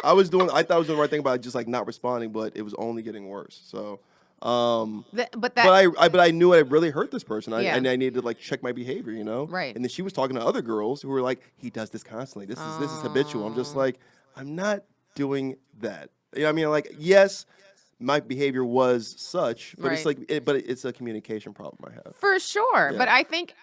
I was doing. I thought I was doing the right thing by just like not responding, but it was only getting worse. So, but I knew I really hurt this person. And I needed to like check my behavior. Right. And then she was talking to other girls who were like, he does this constantly. This is habitual. I'm just like, I'm not doing that. You know what I mean? Like, yes, my behavior was such, but it's Right. like, but it's a communication problem I have. For sure. Yeah. But I think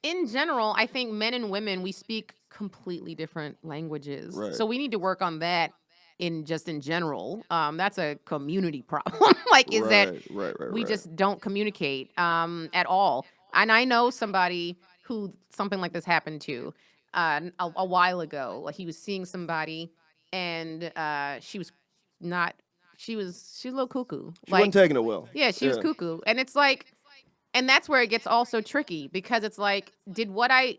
in general, I think men and women, we speak completely different languages. Right. So we need to work on that in general. That's a community problem. Like, is that right, we just don't communicate at all. And I know somebody who something like this happened to a while ago. Like he was seeing somebody and she was a little cuckoo. She wasn't taking it well. Yeah, she was cuckoo. And it's like, and that's where it gets also tricky because it's like, did what I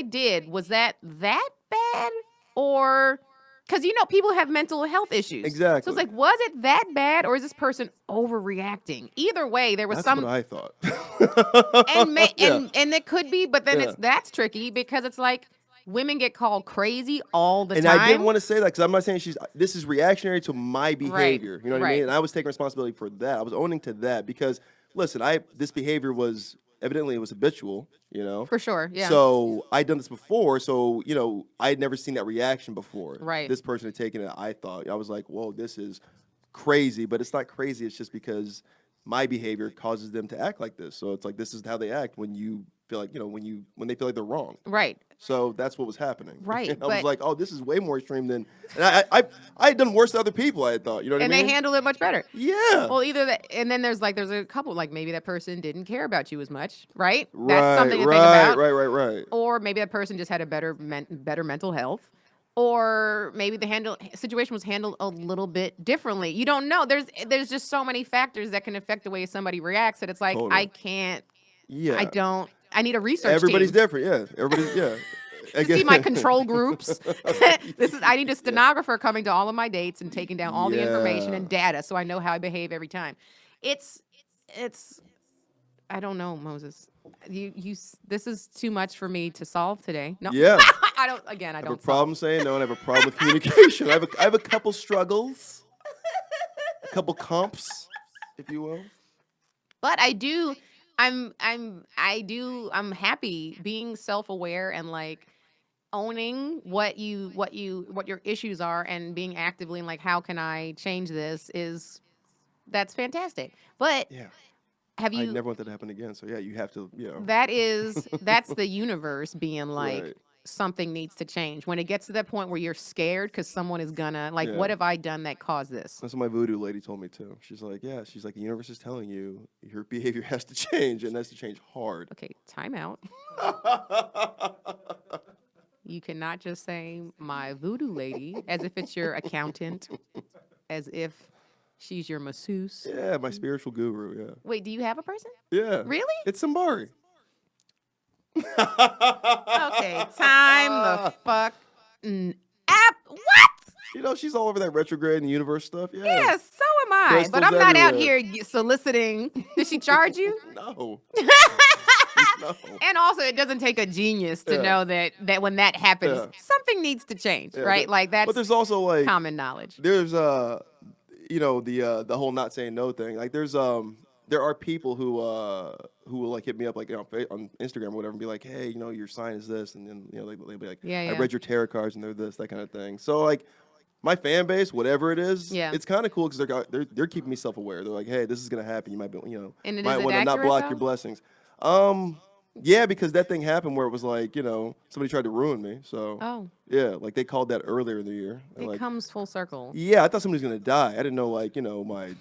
did, was that bad? Or, because, people have mental health issues. Exactly. So it's like, was it that bad or is this person overreacting? Either way, there was That's some. what I thought. And it could be, but then that's tricky because it's like, women get called crazy all the And time. I didn't want to say that because I'm not saying this is reactionary to my behavior. You know what I mean? And I was taking responsibility for that. I was owning to that because, listen, this behavior was evidently it was habitual, For sure, yeah. So I'd done this before, so I had never seen that reaction before. Right. This person had taken it. I was like, whoa, this is crazy, but it's not crazy. It's just because my behavior causes them to act like this. So it's like this is how they act when you feel like when they feel like they're wrong. Right. So that's what was happening. Right, And I was but- like, oh, this is way more extreme than. And I had done worse to other people. I had thought, you know what And I mean? they handle it much better. Yeah. Well, either that, and then there's a couple, like maybe that person didn't care about you as much, right? That's something to think about. Right. Or maybe that person just had a better mental health, or maybe the situation was handled a little bit differently. You don't know. There's just so many factors that can affect the way somebody reacts that it's like Totally. I can't. Yeah. I don't. I need a research Everybody's team different. Yeah. Everybody's yeah. to see my control groups. I need a stenographer coming to all of my dates and taking down all the information and data so I know how I behave every time. It's I don't know, Moses. This is too much for me to solve today. No. Yeah. I don't I have a solve. problem saying no, and I have a problem with communication. I have a couple struggles, a couple comps, if you will. But I do I'm happy being self-aware and like owning what your issues are and being actively and like how can I change this that's fantastic. But Yeah. have I you never want that to happen again. So yeah, you have to, that's the universe being like Right. something needs to change. When it gets to that point where you're scared because someone is gonna like, Yeah. what have I done that caused this? That's what my voodoo lady told me too. She's like, the universe is telling you your behavior has to change, and has to change hard. Okay, time out. You cannot just say my voodoo lady as if it's your accountant, as if she's your masseuse. Yeah, my spiritual guru. Yeah. Wait, do you have a person? Yeah. Really? It's Sambari. Okay, time the fuck app. What? You know, she's all over that retrograde and universe stuff. Yeah. Yes, so am I. Crystals But I'm not out everywhere. here soliciting. Did she charge you? No. No. And also, it doesn't take a genius to Yeah. know that when that happens, Yeah. something needs to change, Yeah, right? Like But that's there's also like common knowledge. there's you know, the whole not saying no thing. Like there are people who will like hit me up like on Instagram or whatever and be like, hey, you know, your sign is this, and then you know they'll be like, Yeah, I yeah. read your tarot cards and they're this, that kind of thing. So like my fan base, whatever it is, Yeah. it's kind of cool because they're keeping me self aware. They're like, hey, this is gonna happen. You might be And might is it want to not accurate, block though? your blessings. Yeah, because that thing happened where it was like, you know, somebody tried to ruin me. So Oh, yeah, like they called that earlier in the year. And it like, comes full circle. yeah, I thought somebody was gonna die. I didn't know, like, you know, my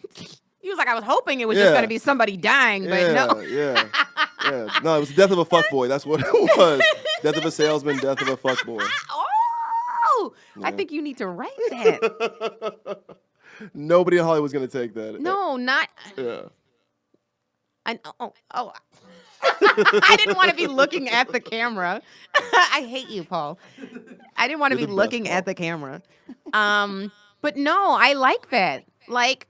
He was like, I was hoping it was just Yeah. going to be somebody dying, but yeah, no. yeah, yeah. No, it was the death of a fuckboy. That's what it was. Death of a salesman, death of a fuckboy. Oh, I Yeah. think you need to write that. Nobody in Hollywood's gonna take that. No, not. Yeah. Oh. I didn't want to be looking at the camera. I hate you, Paul. I didn't want to You're be the best, looking Paul. at the camera. But no, I like that. Like,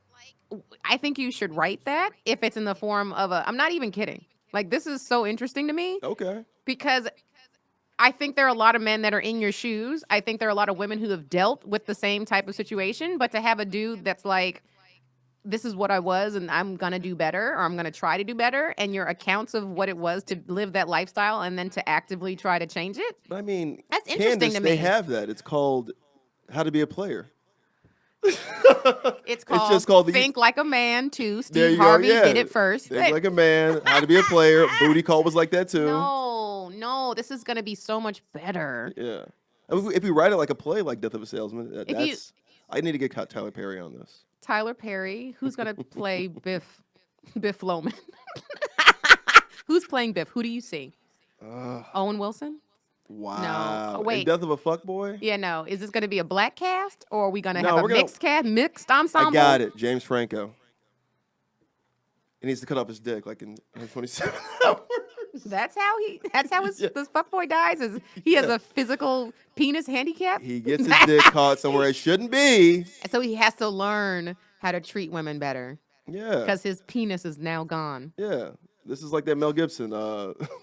I think you should write that if it's in the form of I'm not even kidding. Like, this is so interesting to me Okay. because I think there are a lot of men that are in your shoes. I think there are a lot of women who have dealt with the same type of situation, but to have a dude that's like, this is what I was and I'm going to do better or I'm going to try to do better, and your accounts of what it was to live that lifestyle and then to actively try to change it. But I mean, That's interesting Candice, to they me. have that. It's called How to Be a Player. It's called, just called the- Think Like a Man too. There Steve you go, Harvey yeah. did it first. Think like a man. How to be a player. Booty call was like that too. No, this is going to be so much better. Yeah. If we write it like a play, like Death of a Salesman, If you- that's. I need to get Tyler Perry on this. Tyler Perry, who's going to play Biff Loman? Who's playing Biff? Who do you see? Owen Wilson? Wow. wait. And Death of a Fuckboy? Yeah, no. Is this going to be a black cast or are we going to No, have a we're gonna- mixed cast, mixed ensemble? I got it. James Franco. He needs to cut off his dick like in 27 hours. That's how his Yeah. this fuckboy dies. Is he has Yeah. a physical penis handicap? He gets his dick caught somewhere it shouldn't be. So he has to learn how to treat women better Yeah. because his penis is now gone. Yeah. This is like that Mel Gibson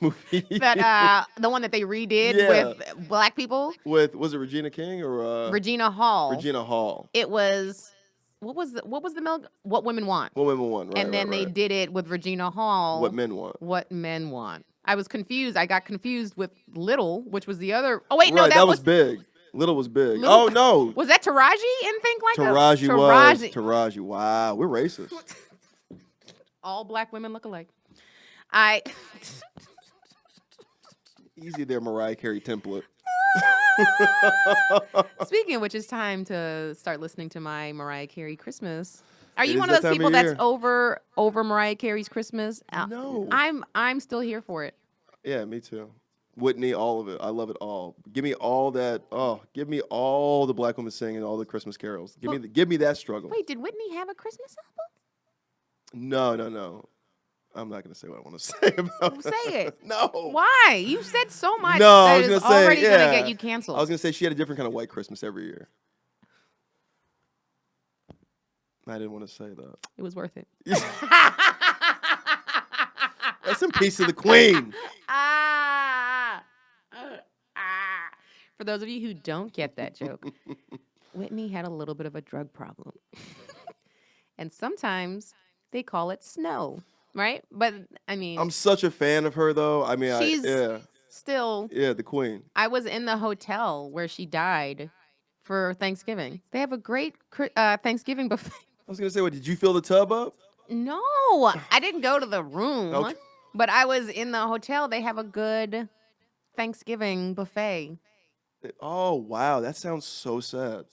movie. But the one that they redid Yeah. with black people, With, was it Regina King or Regina Hall. Regina Hall? It was what was the What Women Want? What Women Want, right? And then they did it with Regina Hall. What Men Want. What Men Want. I was confused. I got confused with Little, which was the other. Oh wait, Right, no, that was big. Little was big. Little- Oh no. Was that Taraji and Think Like Taraji a was. Taraji. Wow, we're racist. All black women look alike. Easy there, Mariah Carey template. Speaking of which, it's time to start listening to my Mariah Carey Christmas. Are It you is one of that those time of people that's year. over Mariah Carey's Christmas? No. I'm still here for it. Yeah, me too. Whitney, all of it. I love it all. Give me all that. Oh, give me all the black women singing all the Christmas carols. Give me that struggle. Wait, did Whitney have a Christmas album? No. I'm not gonna say what I want to say about Say it. No. Why? You said so much No, I that was is gonna say, already gonna yeah. get you canceled. I was gonna say she had a different kind of white Christmas every year. I didn't want to say that. It was worth it. Rest in peace to the queen. For those of you who don't get that joke, Whitney had a little bit of a drug problem. And sometimes they call it snow, right? But I mean, I'm such a fan of her, though. I mean, she's yeah, still. the queen. I was in the hotel where she died for Thanksgiving. They have a great Thanksgiving buffet. I was gonna say, what? Did you fill the tub up? No, I didn't go to the room, Okay. but I was in the hotel. They have a good Thanksgiving buffet. Oh wow, that sounds so sad.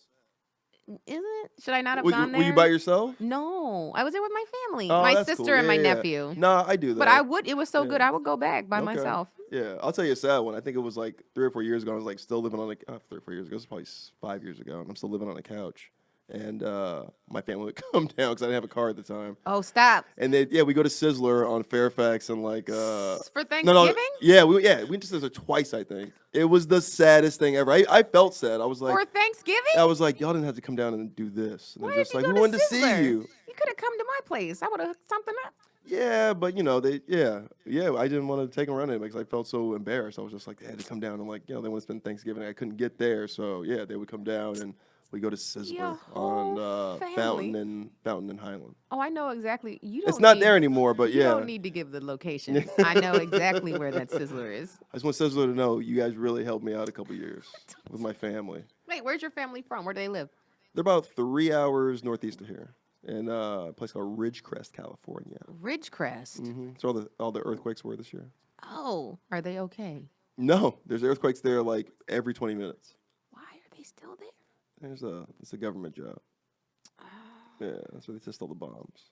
Is it? Should I not have Were gone there? you by yourself? No, I was there with my family, Oh, my that's sister cool. and my Yeah, yeah. nephew. No, I do that. But I would. It was so good. Yeah. I would go back by Okay. myself. Yeah, I'll tell you a sad one. I think it was like 3 or 4 years ago. I was like still living on 3 or 4 years ago. It was probably 5 years ago, and I'm still living on a couch. and my family would come down because I didn't have a car at the time. Oh, stop. And we go to Sizzler on Fairfax and like For no, Thanksgiving? we went to Sizzler twice, I think. It was the saddest thing ever. I felt sad. I was For like, Thanksgiving? y'all didn't have to come down and do this. And Why they're did just you like, go we to wanted to see Sizzler? you. You could have come to my place. I would have hooked something up. Yeah, but I didn't want to take them around it because I felt so embarrassed. I was just like, they had to come down and like, they want to spend Thanksgiving. I couldn't get there, so yeah, they would come down and we go to Sizzler Your on whole family. Fountain and Highland. Oh, I know exactly. You don't It's not need- there anymore, but You yeah. don't need to give the location. I know exactly where that Sizzler is. I just want Sizzler to know you guys really helped me out a couple years with my family. Wait, where's your family from? Where do they live? They're about 3 hours northeast of here, in a place called Ridgecrest, California. Ridgecrest. That's where all the earthquakes were this year. Oh, are they okay? No, there's earthquakes there like every 20 minutes. Why are they still there? It's a government job. Yeah, that's where they test all the bombs.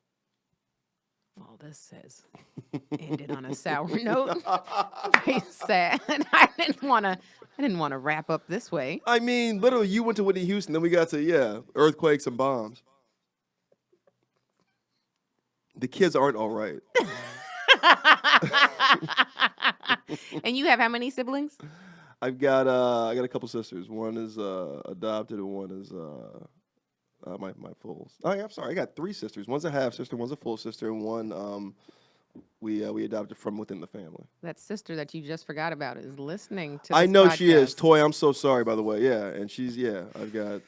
Well, this says ended on a sour note. Very sad. I didn't want to wrap up this way. I mean, literally, you went to Whitney Houston, then we got to earthquakes and bombs. The kids aren't all right. And you have how many siblings? I got a couple sisters. One is adopted, and one is my full. Oh, yeah, I'm sorry. I got 3 sisters. One's a half sister, one's a full sister, and one we adopted from within the family. That sister that you just forgot about is listening to. I this know she is. podcast. Toy, I'm so sorry, by the way. Yeah, and I've got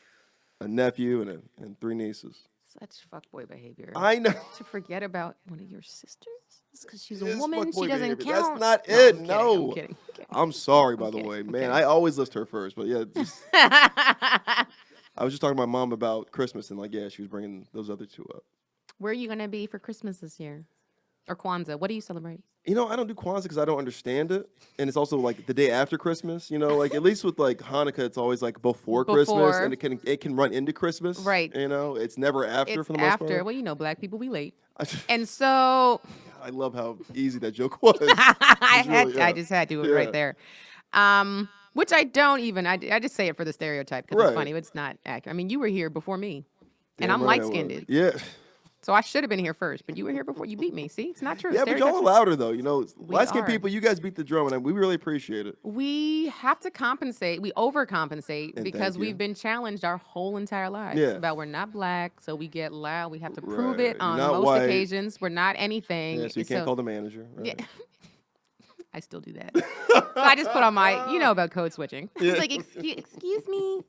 a nephew and 3 nieces. Such fuckboy behavior. I know. To forget about one of your sisters? It's because she's It a is woman. She fuckboy doesn't behavior. count. That's not it. I'm No. kidding. I'm sorry, by the kidding, way. I'm Man, kidding. I always list her first, but yeah. I was just talking to my mom about Christmas, and she was bringing those other 2 up. Where are you going to be for Christmas this year? Or Kwanzaa? What do you celebrate? I don't do Kwanzaa because I don't understand it, and it's also like the day after Christmas. Like at least with like Hanukkah, it's always like before Christmas, Before. and it can run into Christmas. Right. It's never after It's for the most after. part. Well, black people, we late. And so I love how easy that joke was. I just had to do it right Yeah. there. Which I don't even. I just say it for the stereotype because Right. it's funny. It's not accurate. I mean, you were here before me, and Damn I'm right I was. light-skinned. Yeah. So I should have been here first, but you were here before. You beat me. See, it's not true. Yeah, but Stereotypes- y'all are louder though. Light skinned are. people, you guys beat the drum, and we really appreciate it. We have to compensate. We overcompensate And because thank you. we've been challenged our whole entire lives Yeah. about we're not black, so we get loud. We have to prove Right. it You're on not most white. occasions. We're not anything. Yeah, so you can't call the manager. Right? Yeah. I still do that. So I just put on my, about code switching. Yeah. It's like, excuse me,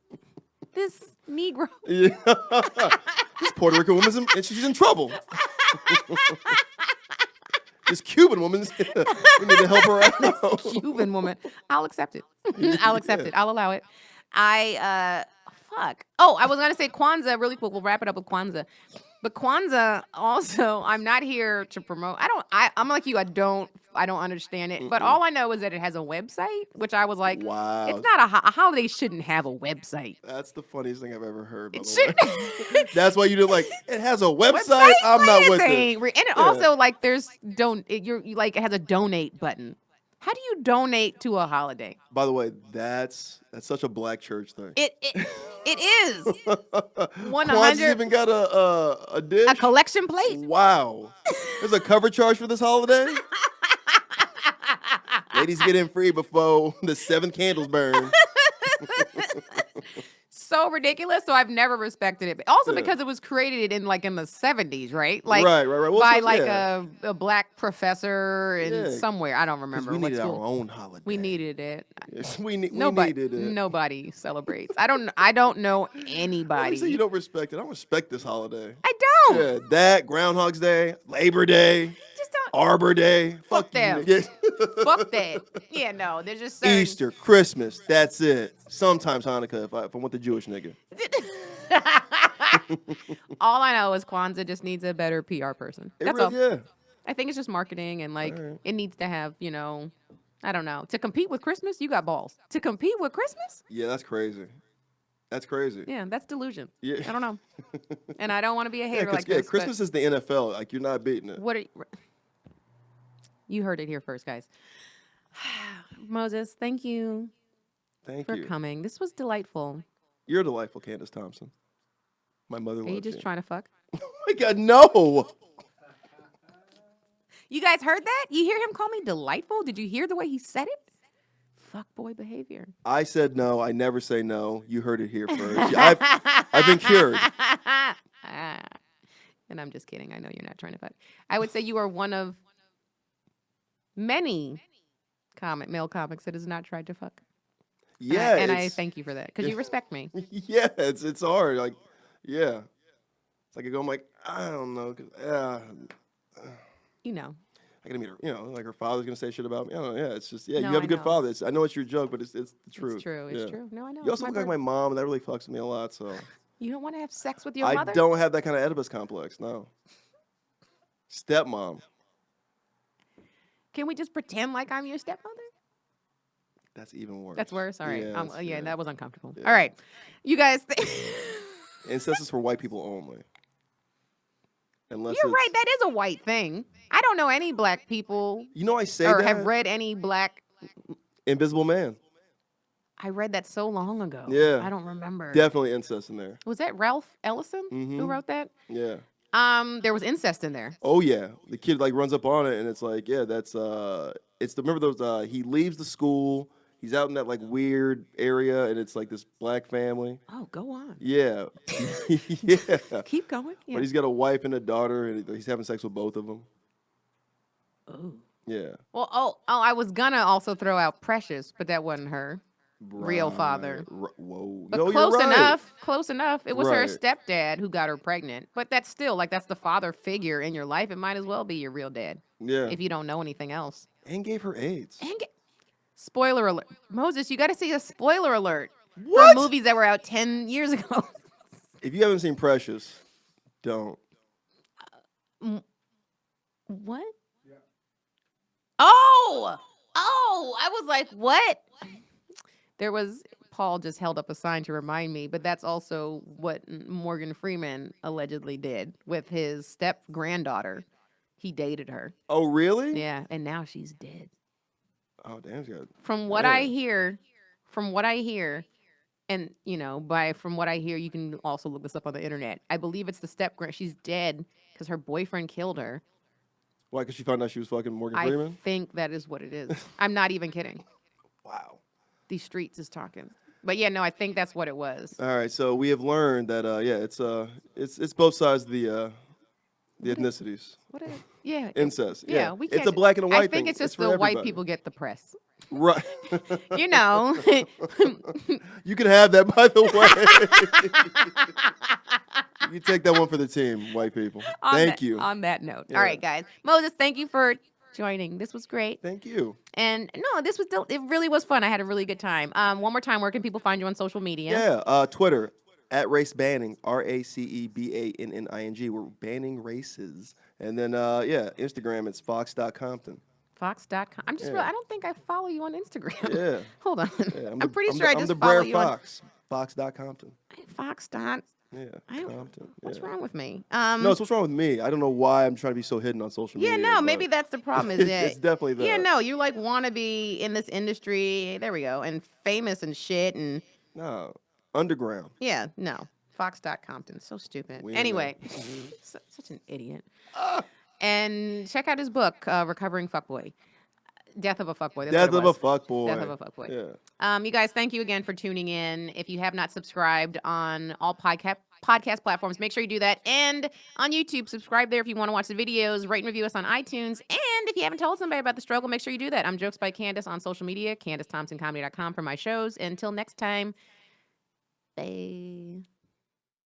this Negro. Yeah. This Puerto Rican woman's she's in trouble. This Cuban woman's we need to help her out. Cuban woman. I'll accept it. I'll accept it. I'll allow it. Fuck. Oh, I was gonna say Kwanzaa really quick. We'll wrap it up with Kwanzaa. But Kwanzaa also, I'm not here to promote. I'm like you. I don't understand it. But all I know is that it has a website, which I was like, Wow. it's not a holiday shouldn't have a website. That's the funniest thing I've ever heard. By It the way. That's why you did it has a website. Website? I'm not Wait a with second. it. And it also like there's it has a donate button. How do you donate to a holiday? By the way, that's such a black church thing. It is 100 100 even got a dish. a collection plate. Wow. There's a cover charge for this holiday? Ladies get in free before the 7th candles burn. So ridiculous. So I've never respected it. But also Yeah. because it was created in the 70s, right? Like right. Well, by so- like yeah. a black professor in Yeah. somewhere. I don't 'Cause remember we what needed our school. own holiday. We needed it. Yes, we needed it. Nobody celebrates. I don't know Why you anybody. say you don't respect it? I don't respect this holiday. I don't. Yeah, that, Groundhog's Day, Labor Day, Just don't. Arbor Day. Fuck you. them. Yeah. Fuck that. Yeah, no. There's just certain. Easter, Christmas, that's it. Sometimes Hanukkah if I want the Jewish nigga. All I know is Kwanzaa just needs a better PR person. It That's really- all. Yeah. I think it's just marketing and like Alright. it needs to have, I don't know. To compete with Christmas, you got balls. To compete with Christmas? Yeah, that's crazy. That's crazy. Yeah, that's delusion. Yeah. I don't know. And I don't want to be a hater like yeah, this. but Christmas is the NFL. Like, you're not beating it. What are you heard it here first, guys. Moses, thank you Thank for you. coming. This was delightful. You're delightful, Candice Thompson. My mother Are loves you just trying to fuck? Oh my God, no. You guys heard that? You hear him call me delightful? Did you hear the way he said it? Fuck boy behavior. I said no. I never say no. You heard it here first. I've been cured. And I'm just kidding. I know you're not trying to fuck. I would say you are one of many male comics that has not tried to fuck. Yeah, and I thank you for that because you respect me. Yeah, it's hard. Like, yeah, it's like I go. I'm like, I don't know. You know. I gotta meet her. You know, like her father's gonna say shit about me. I don't know. Yeah, it's just no, you have I a good know. father. I know it's your joke, but it's the truth. It's true. It's true. No, I know. You also look like my mom, and that really fucks with me a lot. So you don't want to have sex with your mother? I don't have that kind of Oedipus complex. No. Stepmom. Can we just pretend like I'm your stepmother? That's even worse. That's worse. All right. Yeah, that was uncomfortable. Yeah. All right, you guys. Incest is for white people only. Unless you're right. That is a white thing. I don't know any black people. You know, I say or that. have read any black. Invisible Man. I read that so long ago. Yeah. I don't remember. Definitely incest in there. Was that Ralph Ellison who wrote that? Yeah. There was incest in there. Oh yeah, the kid like runs up on it, and it's like, yeah, that's remember those he leaves the school, he's out in that like weird area, and it's like this black family. Oh, go on. Yeah, yeah. Keep going. Yeah. But he's got a wife and a daughter, and he's having sex with both of them. Oh. Yeah. Well, I was gonna also throw out Precious, but that wasn't her real father. Whoa. But no, close you're right. enough. Close enough. It was her Right. stepdad who got her pregnant. But that's still that's the father figure in your life. It might as well be your real dad. Yeah. If you don't know anything else. And gave her AIDS. Spoiler alert. Moses, you got to see a spoiler alert What? for movies that were out 10 years ago. If you haven't seen Precious, don't. What? Yeah. Oh, I was like, what? Paul just held up a sign to remind me, but that's also what Morgan Freeman allegedly did with his step granddaughter. He dated her. Oh, really? Yeah, and now she's dead. Oh, damn, good. From what I hear, and from what I hear, you can also look this up on the internet. I believe it's the she's dead because her boyfriend killed her. Why? Because she found out she was fucking Morgan Freeman? I think that is what it is. I'm not even kidding. Wow. These streets is talking. But yeah, no, I think that's what it was. All right, so we have learned that it's both sides of the ethnicities. What is Yeah. Incest. Yeah. We it's can't. a black and a white I think thing. it's just for the white everybody. people get the press. Right. You know. You can have that, by the way. You take that one for the team, white people. Thank you. On that note. Yeah. All right, guys. Moses, thank you for joining. This was great. Thank you. And no, it really was fun. I had a really good time. One more time, where can people find you on social media? Yeah, Twitter, @race banning, RACEBANNING. We're banning races. And then, Instagram, it's fox.compton. Fox.com. I'm just I don't think I follow you on Instagram. Yeah. Hold on. Yeah, I'm pretty sure I just I'm the follow Brer you Fox. Fox.compton. on Fox. Yeah, Compton. What's wrong with me? No, it's what's wrong with me. I don't know why I'm trying to be so hidden on social media. Yeah, no, but maybe that's the problem. Is that it's definitely that. Yeah, no, you want to be in this industry. There we go, and famous and shit, and No, underground. yeah, no. Fox.compton. So stupid. We ain't Anyway, such an idiot. And check out his book, Recovering Fuckboy. Death of a Fuckboy. That's Death what of it a was. fuckboy. Death of a Fuckboy. Yeah. You guys, thank you again for tuning in. If you have not subscribed on all podcast platforms, make sure you do that. And on YouTube, subscribe there if you want to watch the videos. Rate and review us on iTunes. And if you haven't told somebody about the struggle, make sure you do that. I'm Jokes by Candice on social media, CandiceThompsonComedy.com for my shows. Until next time, bye.